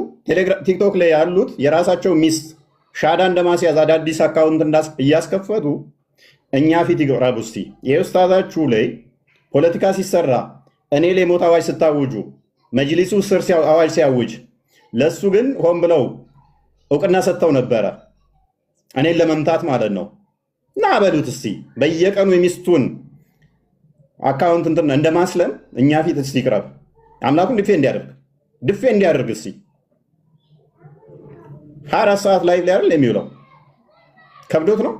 ቲክቶክ ላይ ያሉት የራሳቸው ሚስት ሻዳ እንደማስያዝ አዳዲስ አካውንት እያስከፈቱ እኛ ፊት ይቅረቡ። እስቲ ይህ ኡስታዛችሁ ላይ ፖለቲካ ሲሰራ እኔ ላይ ሞት አዋጅ ስታውጁ መጅሊሱ ስር አዋጅ ሲያውጅ ለእሱ ግን ሆን ብለው እውቅና ሰጥተው ነበረ፣ እኔን ለመምታት ማለት ነው። እና በሉት እስቲ በየቀኑ የሚስቱን አካውንት እንትን እንደማስለም እኛ ፊት እስቲ ይቅረብ። አምላኩን ድፌ እንዲያደርግ እስቲ 24 ሰዓት ላይ አይደል የሚውለው? ከብዶት ነው?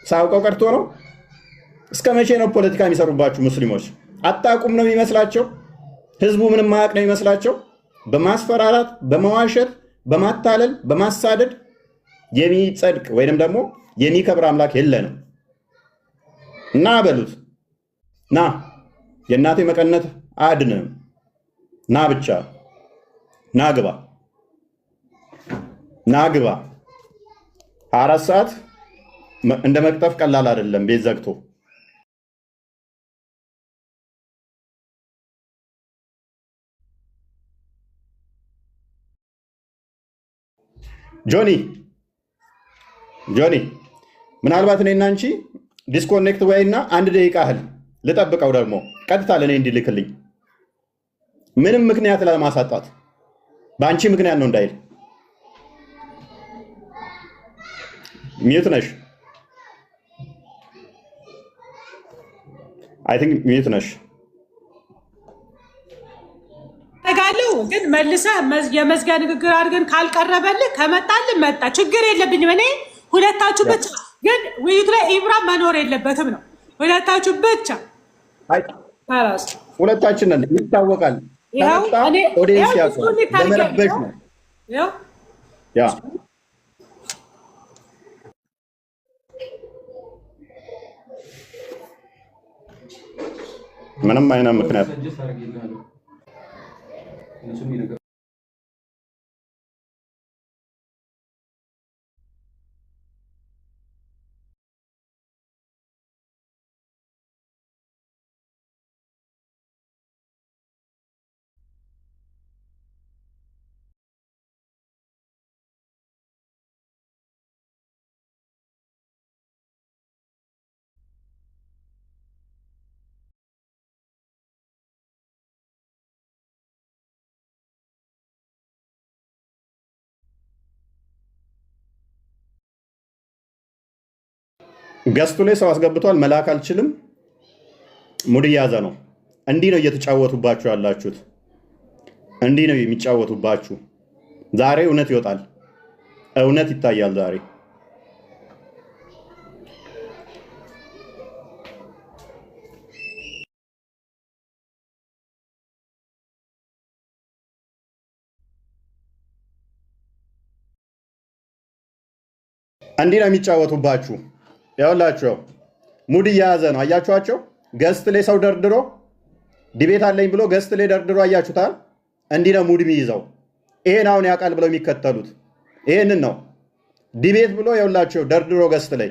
ሳውቀው ቀርቶ ነው? እስከ መቼ ነው ፖለቲካ የሚሰሩባችሁ ሙስሊሞች? አታውቁም ነው የሚመስላቸው? ህዝቡ ምንም ማያውቅ ነው የሚመስላቸው? በማስፈራራት በመዋሸት በማታለል በማሳደድ የሚጸድቅ ወይንም ደግሞ የሚከብር አምላክ የለንም። እና በሉት ና የእናቴ መቀነት አያድንም። ና ብቻ ና ግባ 24 ሰዓት እንደ መቅጠፍ ቀላል አይደለም። ቤት ዘግቶ ጆኒ ምናልባት እኔና አንቺ ዲስኮኔክት ወይና 1 ደቂቃ ያህል ልጠብቀው፣ ደግሞ ቀጥታ ለእኔ እንዲልክልኝ ምንም ምክንያት ለማሳጣት በአንቺ ምክንያት ነው እንዳይል። ሚዩት ነሽ፣ አይ ቲንክ ሚዩት ነሽ። ተጋለው ግን መልሰህ የመዝጊያ ንግግር አድርገን ካልቀረበልህ ከመጣልህ መጣ፣ ችግር የለብኝም። እኔ ሁለታችሁ ብቻ ግን ውይይቱ ላይ ኢብራሂም መኖር የለበትም ነው። ሁለታችሁ ብቻ ሁለታችን ነን፣ ይታወቃል። ይኸው ከመጣ እኔ ኦዲየንስ ይኸው ያውቀዋል። እሱን ታሪክ ለመረበሽ ነው። ይኸው ያ ምንም አይነት ምክንያት ገስቱ ላይ ሰው አስገብቷል። መላክ አልችልም። ሙድ እያዘ ነው። እንዲህ ነው እየተጫወቱባችሁ ያላችሁት። እንዲህ ነው የሚጫወቱባችሁ። ዛሬ እውነት ይወጣል። እውነት ይታያል ዛሬ። እንዲህ ነው የሚጫወቱባችሁ። ያውላችሁ ሙድ እየያዘ ነው። አያችኋቸው? ገስት ላይ ሰው ደርድሮ ዲቤት አለኝ ብሎ ገስት ላይ ደርድሮ አያችሁታል? እንዲህ ነው ሙድ የሚይዘው። ይሄን አሁን ያውቃል ብለው የሚከተሉት ይሄንን ነው። ዲቤት ብሎ ያውላችሁ ደርድሮ ገስት ላይ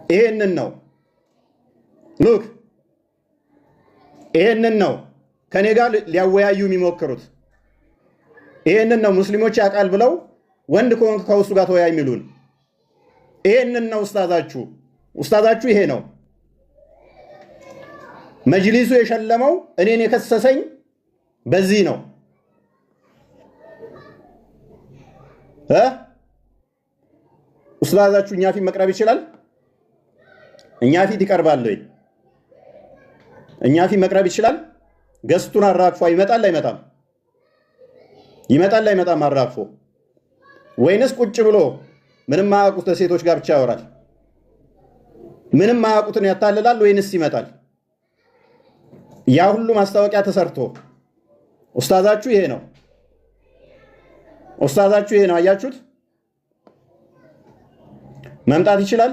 ይሄንን ነው። ሉክ ይሄንን ነው ከኔ ጋር ሊያወያዩ የሚሞክሩት። ይሄንን ነው ሙስሊሞች ያውቃል ብለው ወንድ ከሆንክ ከውስጡ ጋር ተወያይ የሚሉን። ይሄንን ነው ኡስታዛችሁ ይሄ ነው። መጅሊሱ የሸለመው እኔን የከሰሰኝ በዚህ ነው። ኡስታዛችሁ እኛ ፊት መቅረብ ይችላል? እኛ ፊት ይቀርባል ወይ? እኛ ፊት መቅረብ ይችላል? ገስቱን አራግፎ ይመጣል አይመጣም? ይመጣል አይመጣም? አራግፎ ወይንስ ቁጭ ብሎ ምንም ማያውቁት ሴቶች ጋር ብቻ ያወራል? ምንም ማያውቁትን ያታልላል ወይንስ ይመጣል? ያ ሁሉ ማስታወቂያ ተሰርቶ ኡስታዛችሁ ይሄ ነው። ኡስታዛችሁ ይሄ ነው። አያችሁት? መምጣት ይችላል?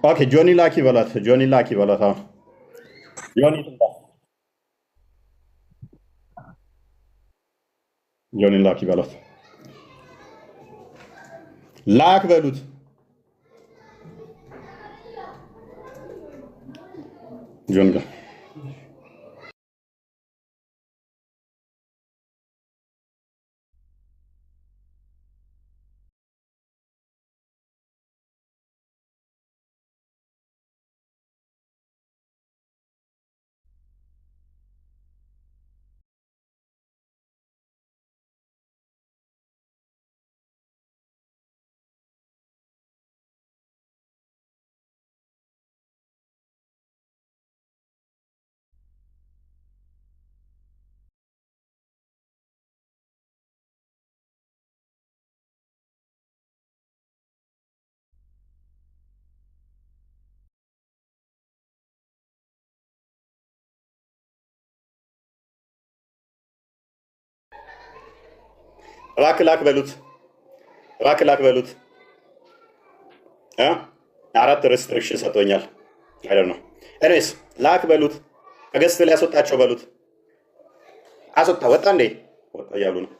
ኦኬ ጆኒ ላኪ በላት። ጆኒ ላኪ በላት። አሁን ጆኒ ትምጣ። ጆኒ ላኪ በላት። ላክ በሉት። ጆን ጋር ላክ በሉት። ላክ በሉት። አራት ሬስትሪክሽን ሰጥቶኛል። አይደል ነው። ኤኒዌይስ ላክ በሉት። ከገስት ላይ ያስወጣቸው በሉት። አስወጣ። ወጣ እንዴ? ወጣ እያሉ ነው።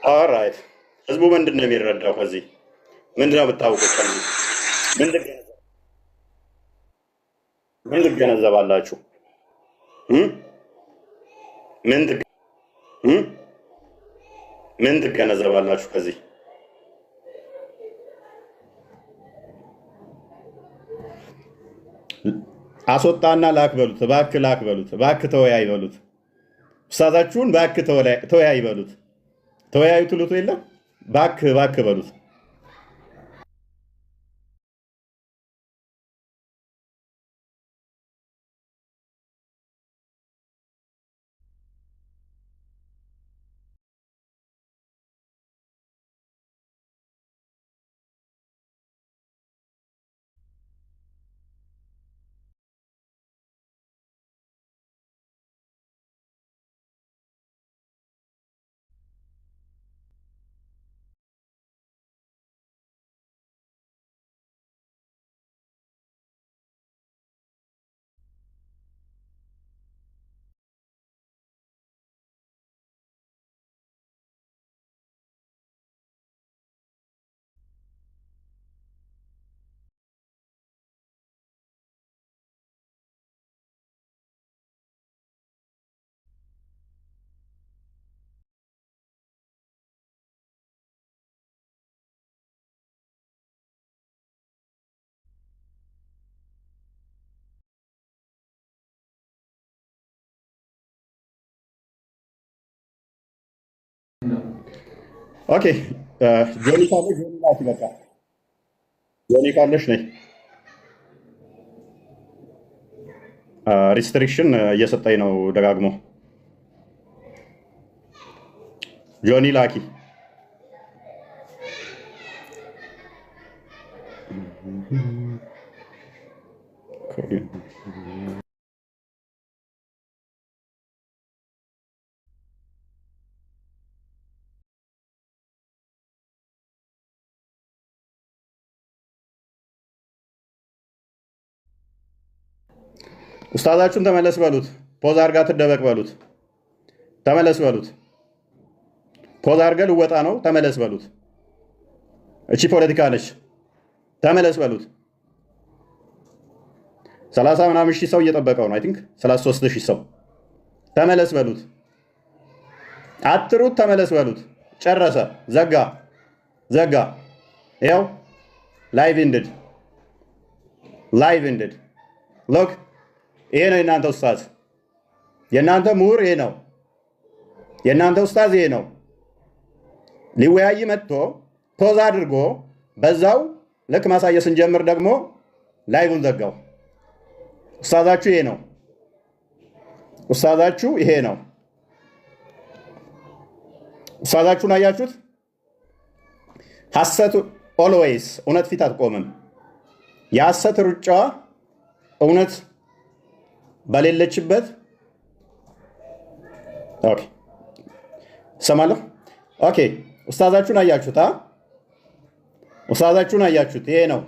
ኦልራይት ህዝቡ ምንድን ነው የሚረዳው? ከዚህ ምንድን ነው የምታውቁት? ከዚህ ምን ትገነዘባላችሁ? ምን ትገነዘባላችሁ ከዚህ? አስወጣና ላክ በሉት፣ እባክህ ላክ በሉት፣ እባክህ ተወያይ በሉት። ኡስታዛችሁን እባክህ ተወያይ በሉት። ተወያዩ ትሉት የለም እባክህ እባክህ በሉት። ኦኬ ጆኒ ካለ ጆኒ ላክ በቃ ጆኒ ካለሽ ነይ። ሪስትሪክሽን እየሰጠኝ ነው ደጋግሞ። ጆኒ ላኪ። ኡስታዛችሁን ተመለስ በሉት። ፖዝ አርጋ ትደበቅ በሉት። ተመለስ በሉት። ፖዝ አርገ ልወጣ ነው ተመለስ በሉት። እቺ ፖለቲካ ነች። ተመለስ በሉት። 30 ምናምን ሺህ ሰው እየጠበቀው ነው። አይ ቲንክ 33 ሺህ ሰው። ተመለስ በሉት። አትሩት። ተመለስ በሉት። ጨረሰ። ዘጋ። ይኸው ላይቭ ኢንድድ ሎክ። ይሄ ነው የእናንተ ኡስታዝ፣ የእናንተ ምሁር ይሄ ነው። የእናንተ ኡስታዝ ይሄ ነው። ሊወያይ መጥቶ ፖዝ አድርጎ በዛው ልክ ማሳየት ስንጀምር ደግሞ ላይቭን ዘጋው። ኡስታዛችሁ ይሄ ነው። ኡስታዛችሁ ይሄ ነው። ኡስታዛችሁን አያችሁት? ሐሰት ኦልዌይስ እውነት ፊት አትቆምም። የሐሰት ሩጫዋ እውነት በሌለችበት ኦኬ ሰማለሁ። ኦኬ ኡስታዛችሁን አያችሁት? ኡስታዛችሁን አያችሁት? ይሄ ነው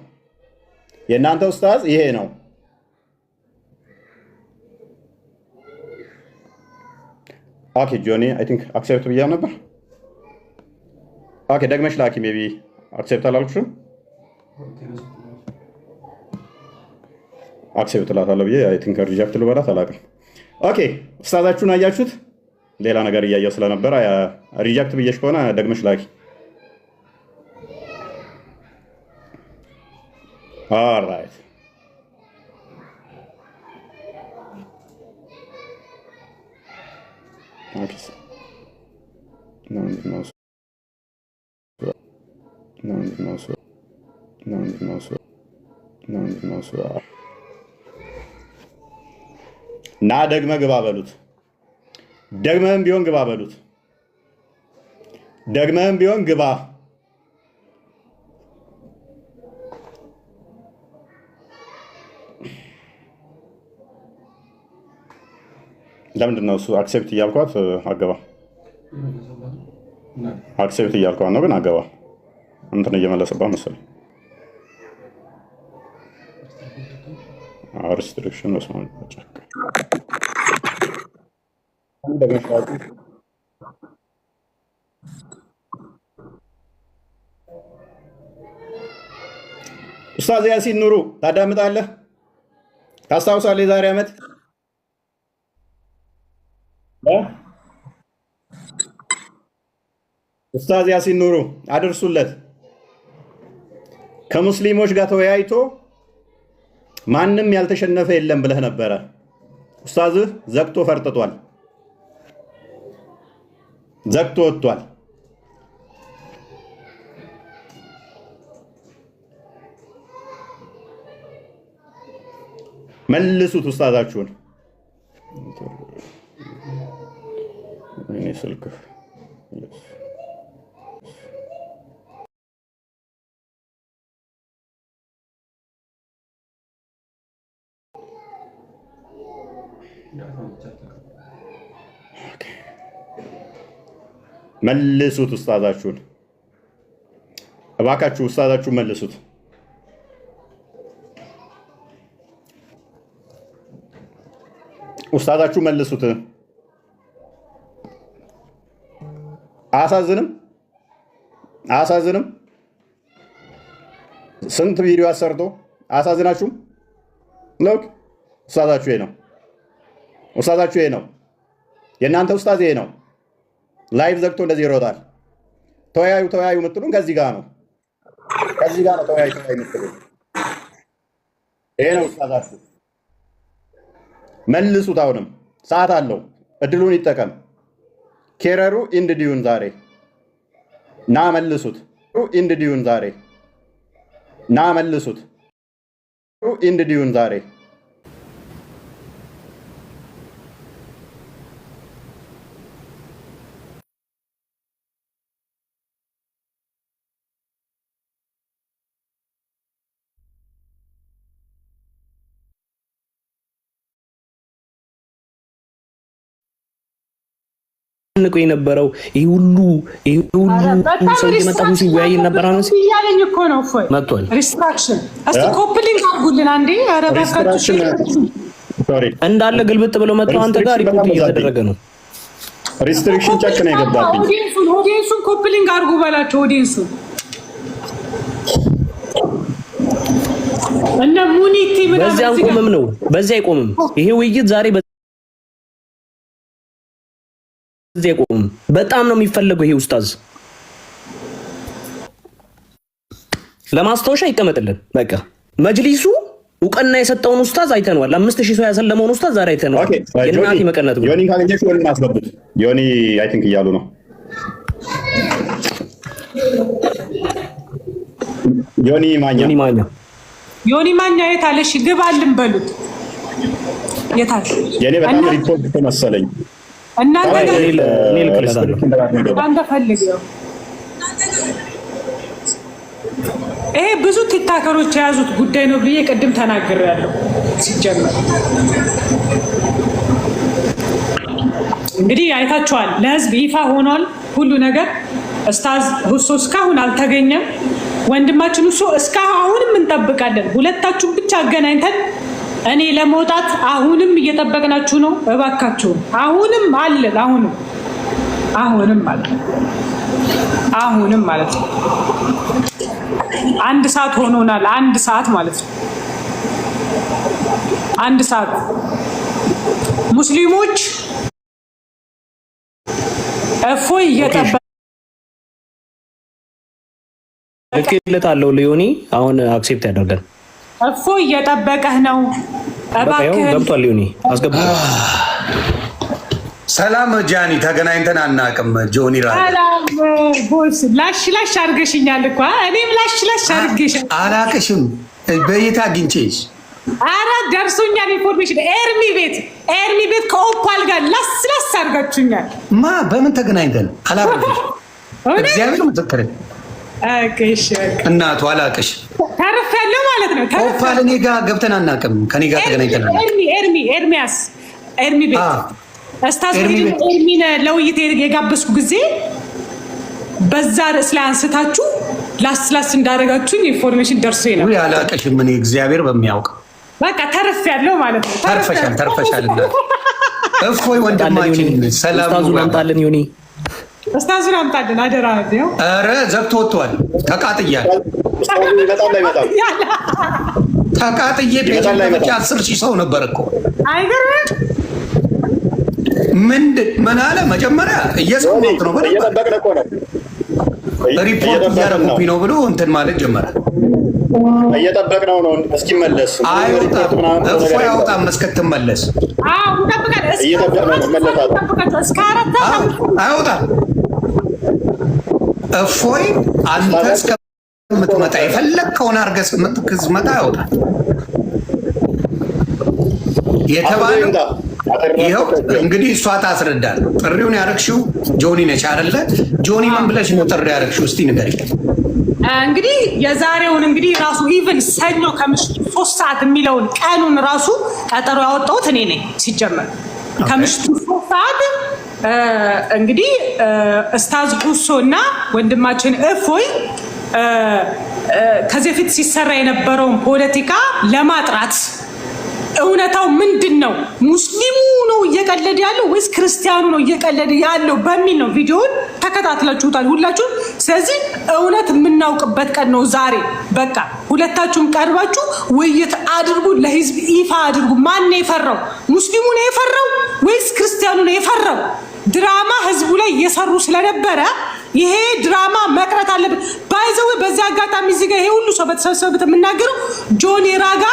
የእናንተ ኡስታዝ፣ ይሄ ነው። ኦኬ ጆኒ አይ ቲንክ አክሴፕት ብያው ነበር። ኦኬ ደግመሽ ላኪ። ሜቢ አክሴፕት አላልኩሽም። አክሴፕት እላታለሁ ብዬ አይ ቲንክ ሪጀክት ልበላት አላውቅም። ኦኬ ኡስታዛችሁን አያችሁት? ሌላ ነገር እያየው ስለነበረ ሪጀክት ብዬሽ ከሆነ ደግመሽ ላኪ። ኦልራይት እና ደግመህ ግባ በሉት። ደግመህም ቢሆን ግባ በሉት። ደግመህም ቢሆን ግባ። ለምንድን ነው እሱ አክሴፕት እያልኳት አገባ? አክሴፕት እያልኳት ነው ግን አገባ። እንትን እየመለሰባት መሰለኝ። ሪስትሪክሽን መስማት ኡስታዝ ያሲን ኑሩ ታዳምጣለህ? ታስታውሳለህ? የዛሬ ዓመት ኡስታዝ ያሲን ኑሩ አድርሱለት። ከሙስሊሞች ጋር ተወያይቶ ማንም ያልተሸነፈ የለም ብለህ ነበረ። ኡስታዝህ ዘግቶ ፈርጥቷል፣ ዘግቶ ወጥቷል። መልሱት ኡስታዛችሁን። እኔ ስልክ መልሱት ኡስታዛችሁን፣ እባካችሁ ኡስታዛችሁን መልሱት። ኡስታዛችሁ መልሱት። አያሳዝንም? አያሳዝንም? ስንት ቪዲዮ አሰርቶ አያሳዝናችሁም? ሎክ ኡስታዛችሁ ይሄ ነው። ኡስታዛችሁ ይሄ ነው። የእናንተ ኡስታዝ ይሄ ነው። ላይቭ ዘግቶ እንደዚህ ይሮጣል። ተወያዩ ተወያዩ የምትሉን ከዚህ ጋር ነው። ከዚህ ጋር ነው ተወያዩ ተወያዩ የምትሉን። ይሄ ነው ኡስታዛችሁ። መልሱት። አሁንም ሰዓት አለው፣ እድሉን ይጠቀም። ኬረሩ ኢንድ ዲዩን ዛሬ ና መልሱት። ኢንድ ዲዩን ዛሬ ና መልሱት። ኢንድ ዲዩን ዛሬ ንቆ የነበረው ይሄ ሁሉ ሰው እየመጣ ሲወያይ ነበር። አሁን ያለኝ እኮ ነው እፎይ መጥቷል። ሪስትራክሽን እስቲ ኮፕሊንግ አድርጉልን አንዴ። ኧረ እባካችሁ እንዳለ ግልብጥ ብለው መጥተው አንተ ጋር ሪፖርት እየተደረገ ነው። ሪስትሪክሽን ቸክ ነው የገባብኝ። ኦዲየንሱን ኮፕሊንግ አድርጉ በላቸው። ኦዲየንሱን እና ሙኒቲ ምናምን በዚያ አይቆምም ነው፣ በዚያ አይቆምም። ይሄ ውይይት ዛሬ ዘይቆም በጣም ነው የሚፈልገው። ይሄ ኡስታዝ ለማስታወሻ ይቀመጥልን። በቃ መጅሊሱ እውቅና የሰጠውን ኡስታዝ አይተነዋል። 5000 ሰው ያሰለመውን ኡስታዝ ዛሬ አይተነዋል። የናቲ መቀነት ነው። ዮኒ ካገኘሽ ወልን ማስገቡት። ዮኒ አይ ቲንክ እያሉ ነው። ዮኒ ማኛ የት አለሽ? ግባልን በሉት። የት አለ? የኔ በጣም ሪፖርት ተመሰለኝ። እናንተ ፈልገው ይሄ ብዙ ቲክታከሮች የያዙት ጉዳይ ነው ብዬ ቅድም ተናግሬያለሁ። ሲጀመር እንግዲህ አይታችኋል፣ ለህዝብ ይፋ ሆኗል ሁሉ ነገር። ኡስታዝ ሁሶ እስካሁን አልተገኘም። ወንድማችን ሁሶ እስካሁንም እንጠብቃለን። ሁለታችሁም ብቻ አገናኝተን እኔ ለመውጣት አሁንም እየጠበቅናችሁ ነው። እባካችሁ አሁንም አለን። አሁንም ማለት ነው። 1 ሰዓት ሆኖናል። 1 ሰዓት ማለት ነው። 1 ሰዓት ሙስሊሞች እፎይ እየጠበቀለታለሁ። ሊዮኒ አሁን አክሴፕት ያደርጋል። እፎይ እየጠበቀህ ነው። እባክህ ገብቷል። ሊዮኒ አስገባው። ሰላም ጃኒ፣ ተገናኝተን አናውቅም። ጆኒ ራ ሰላም ቦስ። ላሽ አድርገሽኛል እኮ እኔም ላሽ አድርገሽኛል። አላቅሽም። በየት አግኝቼሽ? ኧረ ደርሶኛል ኢንፎርሜሽን። ኤርሚ ቤት ከኦፓል ጋር ላስ አድርጋችሁኛል። ማ በምን ተገናኝተን? አላቅሽ። እግዚአብሔር ምስክር። እሺ እናቱ አላቅሽ። ተርፌያለሁ ማለት ነው። ኦፓል እኔ ጋር ገብተን አናውቅም። ከኔ ጋር ተገናኝተን ኤርሚ ቤት ኤርሚን ለውይይት የጋበዝኩ ጊዜ በዛ ርዕስ ላይ አንስታችሁ ላስ እንዳደረጋችሁኝ ኢንፎርሜሽን ደርሶኝ ነው። አላቅሽም። እኔ እግዚአብሔር በሚያውቅ በቃ ተርፌያለሁ ማለት ነው። ተርፈሻል። እፎይ ወንድማችን ሰላም ኡስታዙን አምጣልን። ዮኒ ኡስታዙን አምጣልን አደራ ነው። ኧረ ዘግቶ ወጥቷል። ተቃጥያል። ተቃጥዬ ቤት 10,000 ሰው ነበር እኮ። አይገርምም? ምን አለ መጀመሪያ እየሰማሁት ነው። እየጠበቅን እኮ ነው። ሪፖርት እያደረጉብኝ ነው ብሎ እንትን ማለት ጀመረ። እየጠበቅነው ነው እስኪመለስ። አይወጣም እስክትመለስ አይወጣም። እፎይ አንተ እስከምትመጣ የፈለግከውን አድርገህ ስትመጣ አይወጣም የተባለው። ይኸው እንግዲህ እሷ ታስረዳል። ጥሪውን ያደረግሽው ጆኒ ነች አይደለ? ጆኒ ምን ብለሽ ነው ጥሪ ያደረግሽው? እስቲ ንገሪኝ። እንግዲህ የዛሬውን እንግዲህ ራሱ ኢቭን ሰኞ ከምሽቱ 3 ሰዓት የሚለውን ቀኑን ራሱ ቀጠሮ ያወጣሁት እኔ ነኝ። ሲጀመር ከምሽቱ 3 ሰዓት እንግዲህ ኡስታዝ ሁሶ እና ወንድማችን እፎይ ከዚህ በፊት ሲሰራ የነበረውን ፖለቲካ ለማጥራት እውነታው ምንድን ነው፣ ሙስሊሙ ነው እየቀለደ ያለው ወይስ ክርስቲያኑ ነው እየቀለደ ያለው በሚል ነው። ቪዲዮውን ተከታትላችሁታል ሁላችሁም። ስለዚህ እውነት የምናውቅበት ቀን ነው ዛሬ። በቃ ሁለታችሁም ቀርባችሁ ውይይት አድርጉ፣ ለህዝብ ይፋ አድርጉ። ማን ነው የፈራው? ሙስሊሙ ነው የፈራው ወይስ ክርስቲያኑ ነው የፈራው? ድራማ ህዝቡ ላይ እየሰሩ ስለነበረ ይሄ ድራማ መቅረት አለበት። ባይዘው በዚህ አጋጣሚ እዚህ ጋር ይሄ ሁሉ ሰው በተሰበሰበበት የምናገረው ጆኒ ራጋ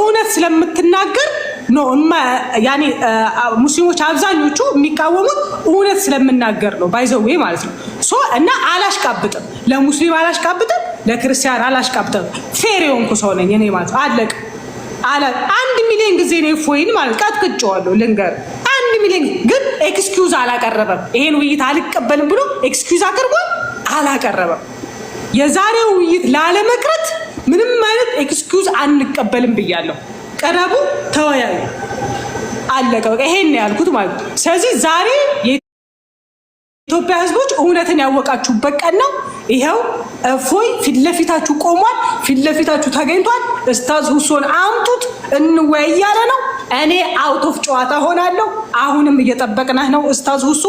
እውነት ስለምትናገር ነው። ያኔ ሙስሊሞች አብዛኞቹ የሚቃወሙት እውነት ስለምናገር ነው። ባይዘው ማለት ነው። ሶ እና አላሽቃብጥም፣ ለሙስሊም አላሽቃብጥም፣ ለክርስቲያን አላሽቃብጥም። ፌር የሆንኩ ሰው ነኝ እኔ ማለት አለቅ አለ 1 ሚሊዮን ጊዜ ነው እፎይን ማለት ቀጥቅጬዋለሁ። ልንገር 1 ሚሊዮን ግን ኤክስኪውዝ አላቀረበም። ይሄን ውይይት አልቀበልም ብሎ ኤክስኪውዝ አቅርቧል፣ አላቀረበም። የዛሬው ውይይት ላለመቅረት ምንም አይነት ኤክስኪውዝ አንቀበልም ብያለሁ። ቀረቡ፣ ተወያዩ፣ አለቀ። በቃ ይሄን ነው ያልኩት ማለት ነው። ስለዚህ ዛሬ የኢትዮጵያ ህዝቦች እውነትን ያወቃችሁበት ቀን ነው። ይኸው እፎይ ፊት ለፊታችሁ ቆሟል፣ ፊት ለፊታችሁ ተገኝቷል። ኡስታዝ ሁሶን አምጡት እንወያይ እያለ ነው። እኔ አውት ኦፍ ጨዋታ ሆናለሁ። አሁንም እየጠበቅናህ ነው ኡስታዝ ሁሶ።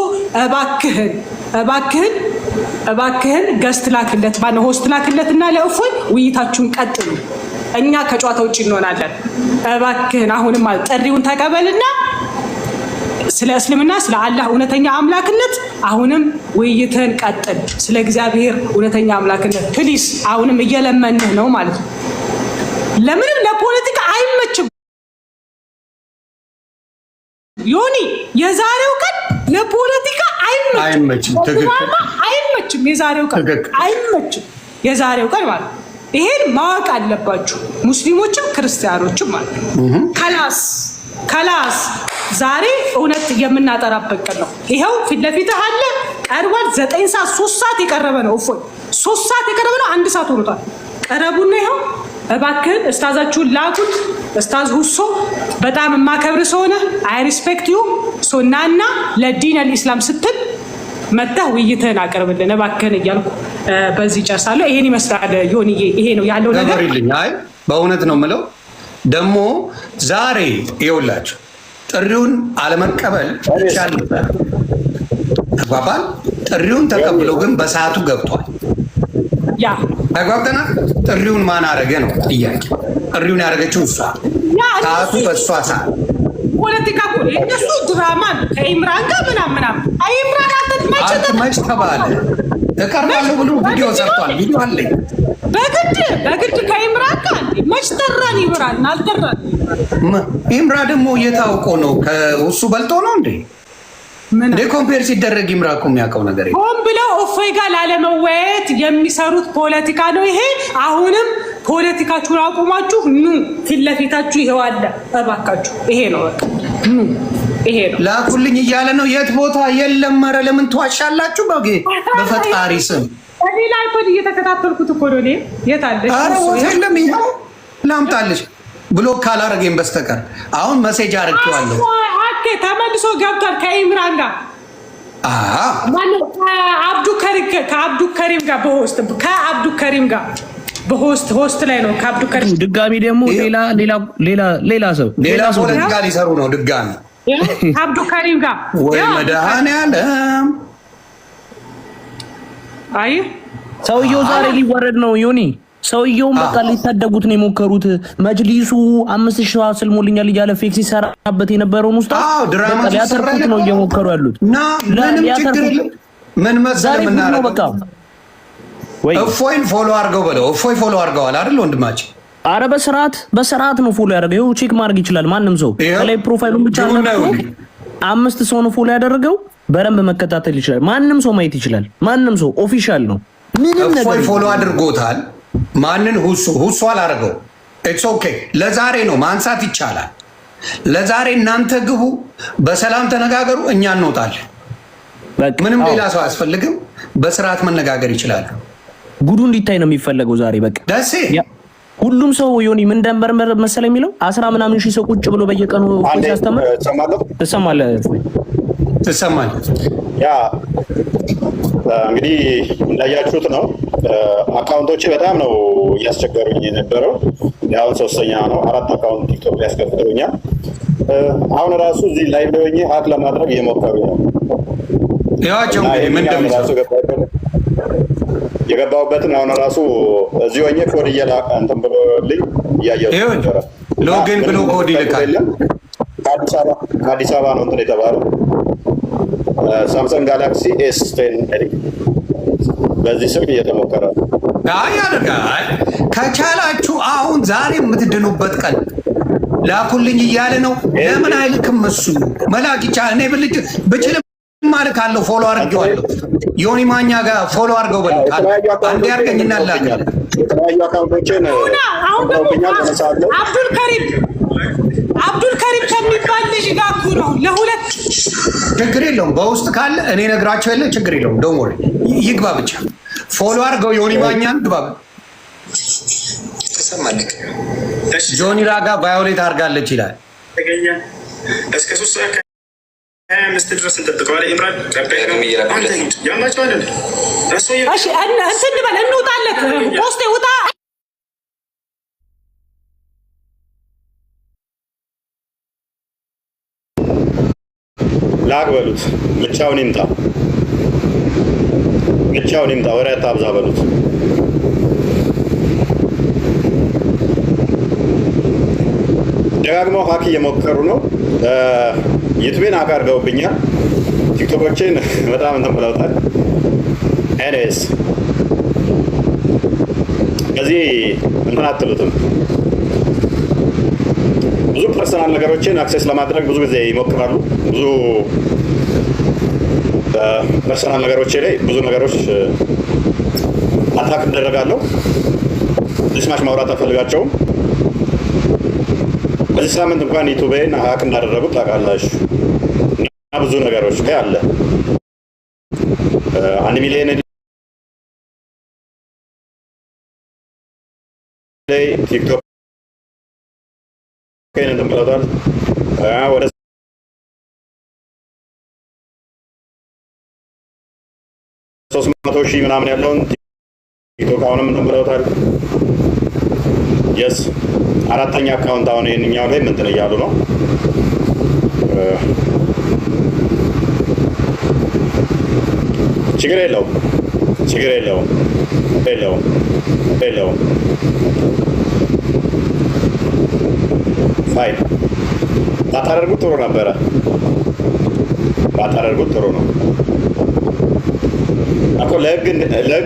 እባክህን ገስት ላክለት፣ ባነ ሆስት ላክለትና ለእፎይ ውይይታችሁን ቀጥሉ። እኛ ከጨዋታ ውጭ እንሆናለን። እባክህን አሁንም ጥሪውን ተቀበልና ስለ እስልምና ስለ አላህ እውነተኛ አምላክነት አሁንም ውይይትህን ቀጥል። ስለ እግዚአብሔር እውነተኛ አምላክነት ፕሊስ፣ አሁንም እየለመንህ ነው ማለት ነው። ለምንም ለፖለቲካ አይመችም ዮኒ። የዛሬው ቀን ለፖለቲካ አይመችም። አይመችም። የዛሬው ቀን አይመችም። የዛሬው ቀን ማለት ይሄን ማወቅ አለባችሁ ሙስሊሞችም ክርስቲያኖችም ማለት ነው። ከላስ ዛሬ እውነት የምናጠራበት ቀን ነው። ይኸው ፊት ለፊትህ አለ፣ ቀርቧል። 9 ሰዓት 3 ሰዓት የቀረበ ነው። እፎይ 3 ሰዓት የቀረበ ነው። 1 ሰዓት ሆኖታል። ቀረቡና ይኸው እባክህን እስታዛችሁን ላኩት። ኡስታዝ ሁሶ በጣም የማከብር ሰው ነህ። አይ ሪስፔክት ዩ ሶናና ለዲን አልኢስላም ስትል መጣህ ውይይትህን አቀርብልን እባክህን እያልኩ በዚህ ጨርሳለሁ። ይሄን ይመስላል ዮኒዬ፣ ይሄ ነው ያለው ነገር። አይ በእውነት ነው የምለው። ደግሞ ዛሬ ይኸውላችሁ ጥሪውን አለመቀበል ይቻል ነበር። ተግባባን። ጥሪውን ተቀብለው ግን በሰዓቱ ገብቷል። ያ ተግባብተና ጥሪውን ማን አረገ ነው ጥያቄ። ጥሪውን ያደረገችው እሷ፣ ሰዓቱ በእሷ ሰዓት። ፖለቲካ እኮ እነሱ ድራማ ከኢምራን ጋር ምናምን ኢምራን አትመች ተባለ። እቀርባለሁ ብሎ ቪዲዮ ሰርቷል። ቪዲዮ አለኝ። በግድ ከኢምራን ጋር መች ጠራን? ኢምራን አልጠራን። ኢምራ ደግሞ እየታውቆ ነው ከእሱ በልጦ ነው እንዴ? እንደ ኮምፔር ሲደረግ ኢምራ እኮ የሚያውቀው ነገር የለም። ሆን ብለው እፎይ ጋር ላለመወያየት የሚሰሩት ፖለቲካ ነው ይሄ። አሁንም ፖለቲካችሁን አቁማችሁ ኑ፣ ፊት ለፊታችሁ ይሄው አለ። እባካችሁ ይሄ ነው በቃ ኑ፣ ይሄ ነው ላኩልኝ እያለ ነው። የት ቦታ የለም። ኧረ ለምን ትዋሻላችሁ? በፈጣሪ ስም እኔ ላይ ኮድ እየተከታተልኩት እኮ ነው። የት አለ? ኧረ የለም። ይኸው ላምጣልሽ ብሎ ካላረገኝ በስተቀር አሁን መሴጅ አድርጌዋለሁ። ተመልሶ ገብቷል ከኢምራን ጋር ከአብዱ ከሪም ጋር በሆስት ላይ ነው። ከአብዱ ከሪም ድጋሚ ደግሞ ሌላ ሰው ፖለቲካ ሊሰሩ ነው ድጋሚ ከአብዱ ከሪም ጋር። ወይ መድኃኒዓለም! አይ ሰውየው ዛሬ ሊወረድ ነው ዮኒ። ሰውየውን በቃ ሊታደጉት ነው የሞከሩት። መጅሊሱ 5000 ሰው አስልሞልኛል እያለ ፌክ ሲሰራበት የነበረውን ውስጥ ድራማ ሊያተርፉት ነው እየሞከሩ ያሉት። ምንም ችግር የለም። ምን መሰለህ ምናረገው በቃ ወይ እፎይን ፎሎ አድርገው በለው። እፎይ ፎሎ አድርገዋል አይደል ወንድማችን? አረ በስርዓት ነው ፎሎ ያደረገው። ይኸው ቼክ ማድረግ ይችላል ማንም ሰው። ከላይ ፕሮፋይሉን ብቻ ነው 5 ሰው ነው ፎሎ ያደረገው። በረንብ መከታተል ይችላል። ማንም ሰው ማየት ይችላል። ማንም ሰው ኦፊሻል ነው። ምንም ነገር እፎይ ፎሎ አድርጎታል። ማንን ሁሱ አላደረገው። ኢትስ ኦኬ። ለዛሬ ነው ማንሳት ይቻላል። ለዛሬ እናንተ ግቡ፣ በሰላም ተነጋገሩ፣ እኛ እንወጣለን። ምንም ሌላ ሰው አያስፈልግም። በስርዓት መነጋገር ይችላሉ። ጉዱ እንዲታይ ነው የሚፈለገው ዛሬ በቃ ደሴ ሁሉም ሰው ዮኒ ምን ደንበር መሰለኝ የሚለው 10 ምናምን ሺህ ሰው ቁጭ ብሎ በየቀኑ ሲያስተምር ትሰማለህ። ያ እንግዲህ እንዳያችሁት ነው። አካውንቶቼ በጣም ነው እያስቸገሩኝ የነበረው። ያው 3ኛ ነው 4 አካውንት ቲክቶክ ላይ ያስከፍተውኛል። አሁን ራሱ እዚህ ላይቭ ላይ ሆኜ ሀክ ለማድረግ እየሞከሩ ነው። ያቸው ምን እንደሚሰሩ የገባሁበትን አሁን ራሱ እዚህ ሆኜ ኮድ እየላቀ እንትን ብሎልኝ እያየሁ ነበር። ሎጊን ብሎ ኮድ ይልካል። ከአዲስ አበባ ነው እንትን የተባለው ሳምሰንግ ጋላክሲ S10 በዚህ ስልክ እየተሞከረ ነው። ያደርጋል። ከቻላችሁ አሁን ዛሬ የምትድኑበት ቀን ላኩልኝ እያለ ነው። ለምን አይልክም? እሱ መላክ ይቻላል። እኔ ብችልም ማለት አለው። ፎሎ አድርጌዋለሁ። ዮኒ ማኛ ጋር ፎሎ አድርገው በለው። አንዴ አድርገኝና ላክ። የተለያዩ አካውንቶችን አብዱል ከሪም ከሚባል ልጅ ጋር እኮ ነው ለሁለት። ችግር የለውም። በውስጥ ካለ እኔ ነግራቸው የለ ችግር የለውም። ዶንት ወሪ ይግባ ብቻ ፎሎ አድርገው። ዮኒ ማኛን ግባ። ተሰማልክ ጆኒ ራጋ ቫዮሌት አድርጋለች ይላል። እስከ 3:25 ድረስ እንጠብቀዋለን። ኢምራን ያላቸው አይደል? እሺ እንትን በል እንውጣለት። ፖስቴ ውጣ። ላክ በሉት። ብቻውን ይምጣ፣ ወሬ አታብዛ በሉት። ደጋግመው ሀክ እየሞከሩ ነው። ዩቲዩብን ሀክ አድርገውብኛል። ቲክቶኮችን በጣም እንትን ብለውታል። ኤኒዌይስ ከዚህ እንትን አትሉትም። ብዙ ፐርሰናል ነገሮችን አክሴስ ለማድረግ ብዙ ጊዜ ይሞክራሉ። ብዙ ፐርሰናል ነገሮች ላይ ብዙ ነገሮች አታክ እደረጋለሁ። ስማሽ ማውራት አልፈልጋቸውም። በዚህ ሳምንት እንኳን ዩቲዩብን ሀክ እንዳደረጉት ታውቃላችሁ። እና ብዙ ነገሮች ላይ አለ 1 ሚሊዮን ላይ ቲክቶክ እንትን ብለውታል። ወደ 300,000 ምናምን ያለውን ቲክቶክ አሁንም እንትን ብለውታል። የስ 4ኛ አካውንት አሁን ይህንኛው ላይ እንትን እያሉ ነው። ችግር የለውም። ፋይን ባታደርጉት ጥሩ ነበረ። ባታደርጉት ጥሩ ነው እኮ። ለህግ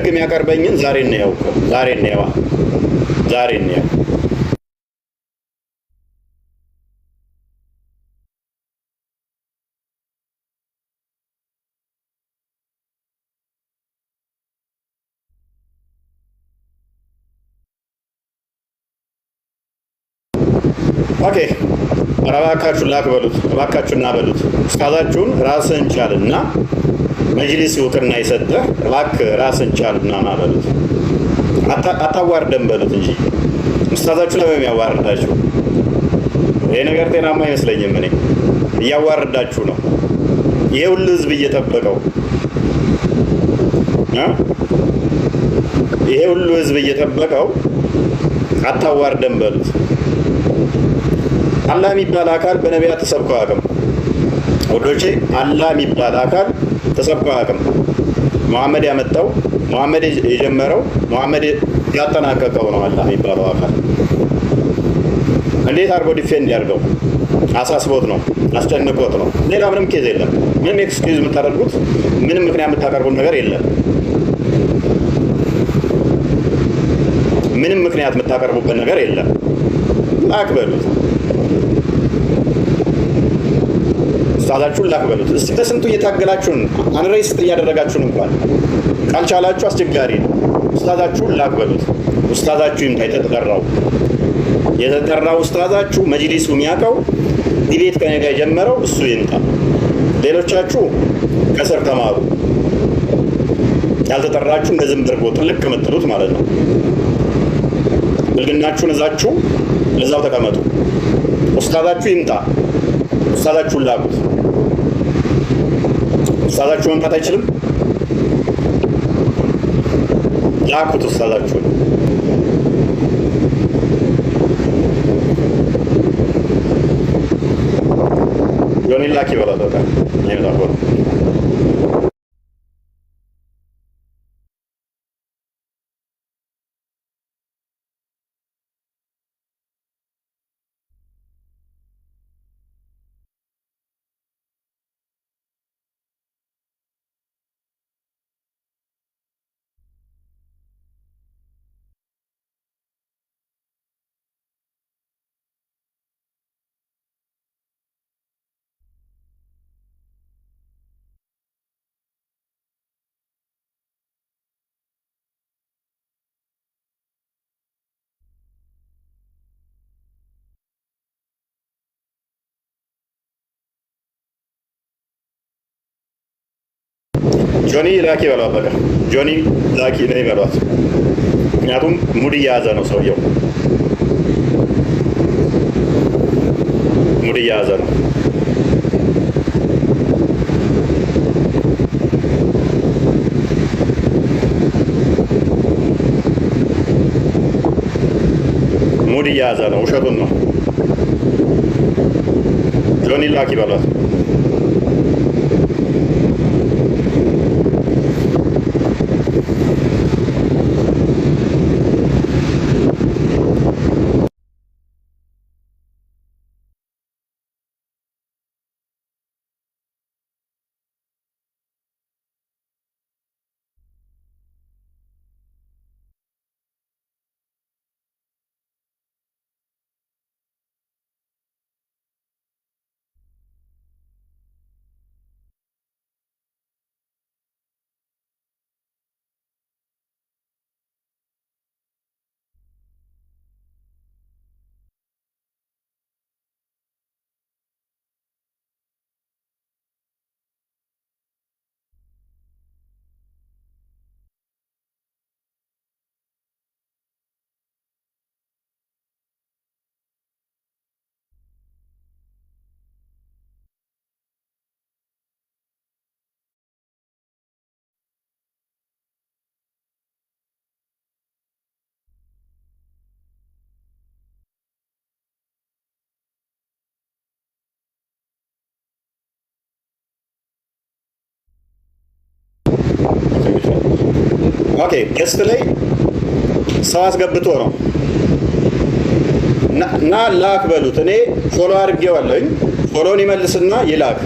የሚያቀርበኝን ዛሬ እንየው። ኦኬ እባካችሁ ላክ በሉት። እባካችሁና በሉት። ኡስታዛችሁን ራስን ቻልና መጅሊስ እውቅና ይሰጥህ። እባክህ ራስን ቻልና ና በሉት። አታዋርደን በሉት እንጂ ኡስታዛችሁ ለምን የሚያዋርዳችሁ? ይሄ ነገር ጤናማ አይመስለኝም። እኔ እያዋርዳችሁ ነው። ይሄ ሁሉ ህዝብ እየጠበቀው አታዋርደን በሉት። አላህ የሚባል አካል በነቢያት ተሰብኮ አያውቅም። ወዶቼ አላህ የሚባል አካል ተሰብኮ አያውቅም። መሐመድ ያመጣው መሐመድ የጀመረው መሐመድ ያጠናቀቀው ነው አላህ የሚባለው አካል እንዴት አድርጎ ዲፌንድ ያድርገው? አሳስቦት ነው፣ አስጨንቆት ነው። ሌላ ምንም ኬዝ የለም። ምንም ኤክስኪውዝ የምታደርጉት ምንም ምክንያት የምታቀርቡት ነገር የለም። ምንም ምክንያት የምታቀርቡበት ነገር የለም። ላክበሉት፣ ኡስታዛችሁን ላክበሉት። እስቲ በስንቱ እየታገላችሁን አንሬስት እያደረጋችሁን እንኳን ካልቻላችሁ አስቸጋሪ ነው። ኡስታዛችሁን ላክበሉት። ኡስታዛችሁ ይምጣ። የተጠራው ኡስታዛችሁ መጅሊሱ የሚያውቀው ዲቤት ከኔ ጋር የጀመረው እሱ ይምጣ። ሌሎቻችሁ ከስር ተማሩ። ያልተጠራችሁ እንደ ዝም ብርጎ ጥልቅ የምትሉት ማለት ነው። ብልግናችሁን እዛችሁ እዛው ተቀመጡ። ኡስታዛችሁ ይምጣ። ኡስታዛችሁን ላኩት። ኡስታዛችሁ መምጣት አይችልም? ላኩት ኡስታዛችሁን። ጆኒ ላኪ በላት በቃ ይመጣ። ጆኒ ላኪ በሏት በቃ ጆኒ ላኪ ነይ በሏት። ምክንያቱም ሙድ እየያዘ ነው ሰውየው፣ ሙድ እየያዘ ነው። ሙድ እየያዘ ነው፣ ውሸቱን ነው። ጆኒ ላኪ በሏት። ኦኬ ገስት ላይ ሰው አስገብቶ ነው እና ላክ በሉት። እኔ ፎሎ አድርጌዋለሁኝ። ፎሎን ይመልስና ይላክ።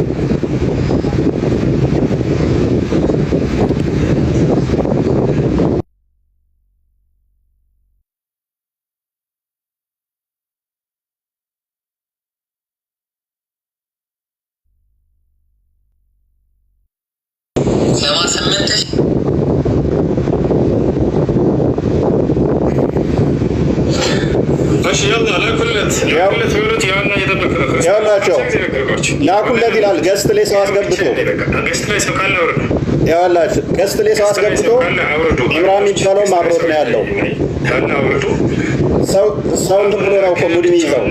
ያላቸው ላኩለት ይላል። ገስት ላይ ሰው አስገብቶ ያላችሁ ገስት ላይ ሰው አስገብቶ ኢምራን የሚባለውም አብሮት ነው ያለው። ሰው እንትን ብሎ ነው እኮ ሙድ የሚይዘው።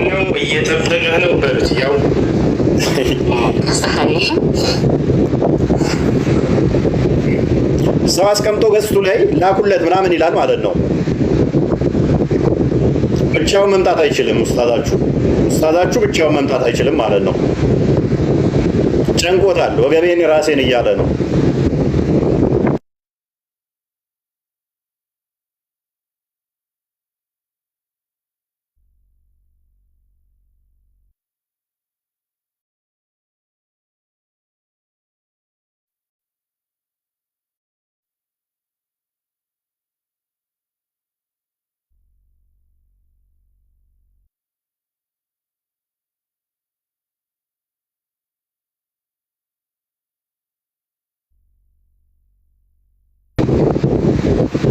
ሰው አስቀምጦ ገስቱ ላይ ላኩለት ምናምን ይላል ማለት ነው። ብቻውን መምጣት አይችልም። ኡስታዛችሁ ብቻውን መምጣት አይችልም ማለት ነው። ጨንቆታል። ወገቤን ራሴን እያለ ነው።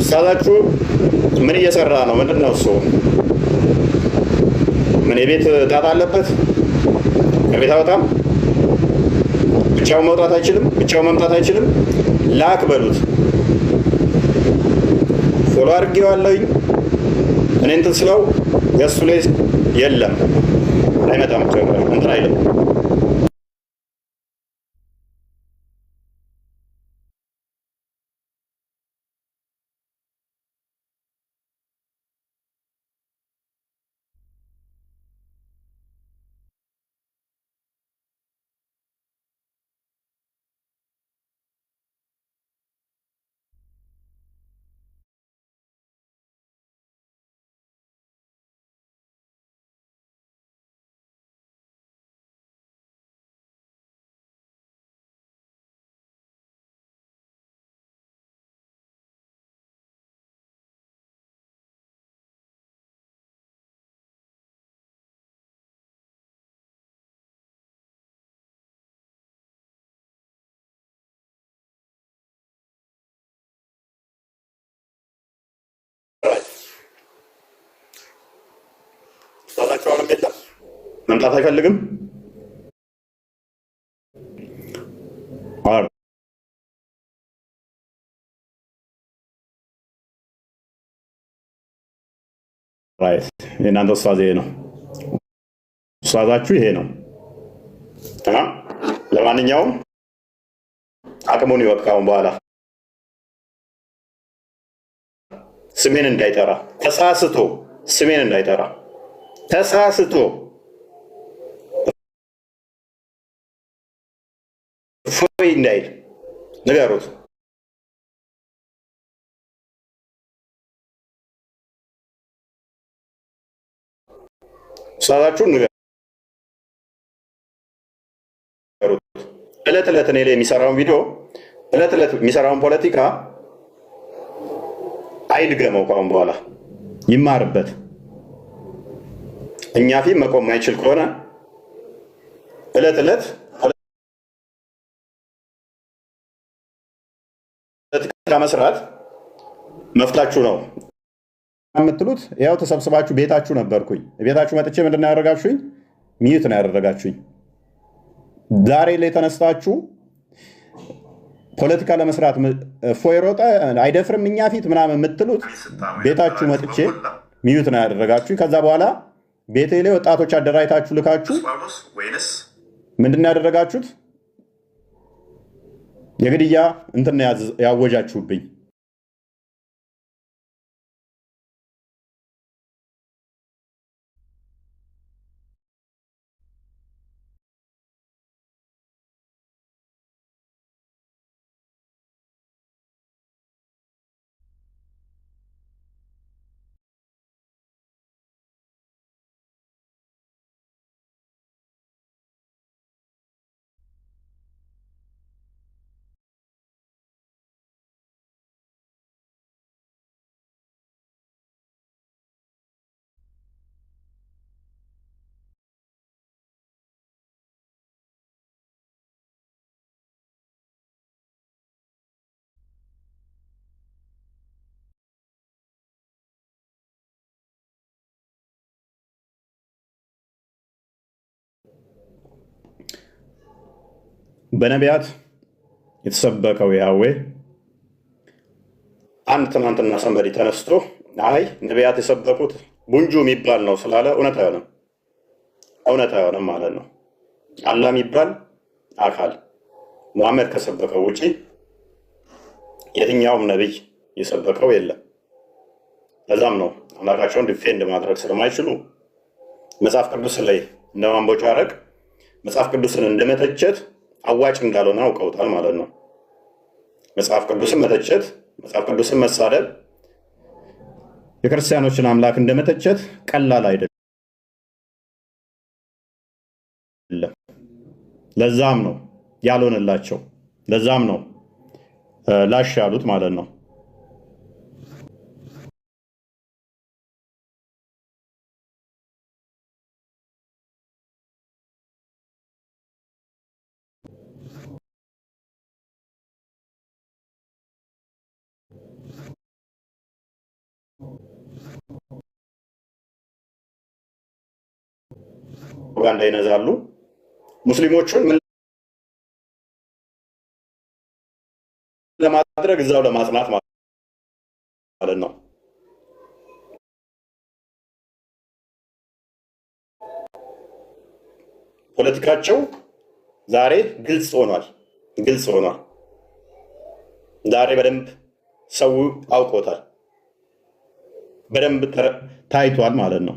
ኡስታዛችሁ ምን እየሰራ ነው? ምንድን ነው እሱ? ምን የቤት ጣጣ አለበት? ከቤት አወጣም? ብቻውን መውጣት አይችልም? ብቻውን መምጣት አይችልም? ላክ በሉት። ፎሎ አድርጌዋለሁኝ። እኔ እንትን ስለው የእሱ ላይ የለም አይመጣም፣ እንትን አይልም። ኡስታዛችሁንም የለም መምጣት አይፈልግም። የእናንተ ኡስታዝ ይሄ ነው። ኡስታዛችሁ ይሄ ነው። ለማንኛውም አቅሙን ይወቅ። ካሁን በኋላ ስሜን እንዳይጠራ ተሳስቶ፣ ስሜን እንዳይጠራ ተሳስቶ ፎይ እንዳይል ንገሩት። ኡስታዛችሁን ንገሩት። እለት እለት እኔ ላይ የሚሰራውን ቪዲዮ፣ እለት እለት የሚሰራውን ፖለቲካ አይድገመው። ካሁን በኋላ ይማርበት። እኛ ፊት መቆም ማይችል ከሆነ እለት እለት ፖለቲካ መስራት መፍታችሁ ነው የምትሉት። ያው ተሰብስባችሁ ቤታችሁ ነበርኩኝ። ቤታችሁ መጥቼ ምንድን ነው ያደረጋችሁኝ? ሚዩት ነው ያደረጋችሁኝ። ዛሬ ላይ ተነስታችሁ ፖለቲካ ለመስራት እፎይ ሮጠ አይደፍርም እኛ ፊት ምናምን የምትሉት ቤታችሁ መጥቼ ሚዩት ነው ያደረጋችሁኝ። ከዛ በኋላ ቤቴ ላይ ወጣቶች አደራጅታችሁ ልካችሁ ምንድን ነው ያደረጋችሁት? የግድያ እንትን ያወጃችሁብኝ። በነቢያት የተሰበከው ያዌ አንድ ትናንትና ሰንበዲ ተነስቶ አይ ነቢያት የሰበኩት ቡንጁ የሚባል ነው ስላለ እውነት አይሆንም ማለት ነው። አላህ የሚባል አካል ሙሐመድ ከሰበከው ውጪ የትኛውም ነቢይ የሰበከው የለም። ለዛም ነው አምላካቸውን ዲፌንድ ማድረግ ስለማይችሉ መጽሐፍ ቅዱስ ላይ እንደማንቦጫረቅ መጽሐፍ ቅዱስን እንደመተቸት አዋጭ እንዳልሆነ አውቀውታል ማለት ነው። መጽሐፍ ቅዱስን መተቸት፣ መጽሐፍ ቅዱስን መሳደብ የክርስቲያኖችን አምላክ እንደመተቸት ቀላል አይደለም። ለዛም ነው ያልሆነላቸው፣ ለዛም ነው ላሽ ያሉት ማለት ነው። ፕሮፓጋንዳ ይነዛሉ። ሙስሊሞቹን ምን ለማድረግ እዛው ለማጽናት ማለት ነው። ፖለቲካቸው ዛሬ ግልጽ ሆኗል። ዛሬ በደንብ ሰው አውቆታል፣ በደንብ ታይቷል ማለት ነው።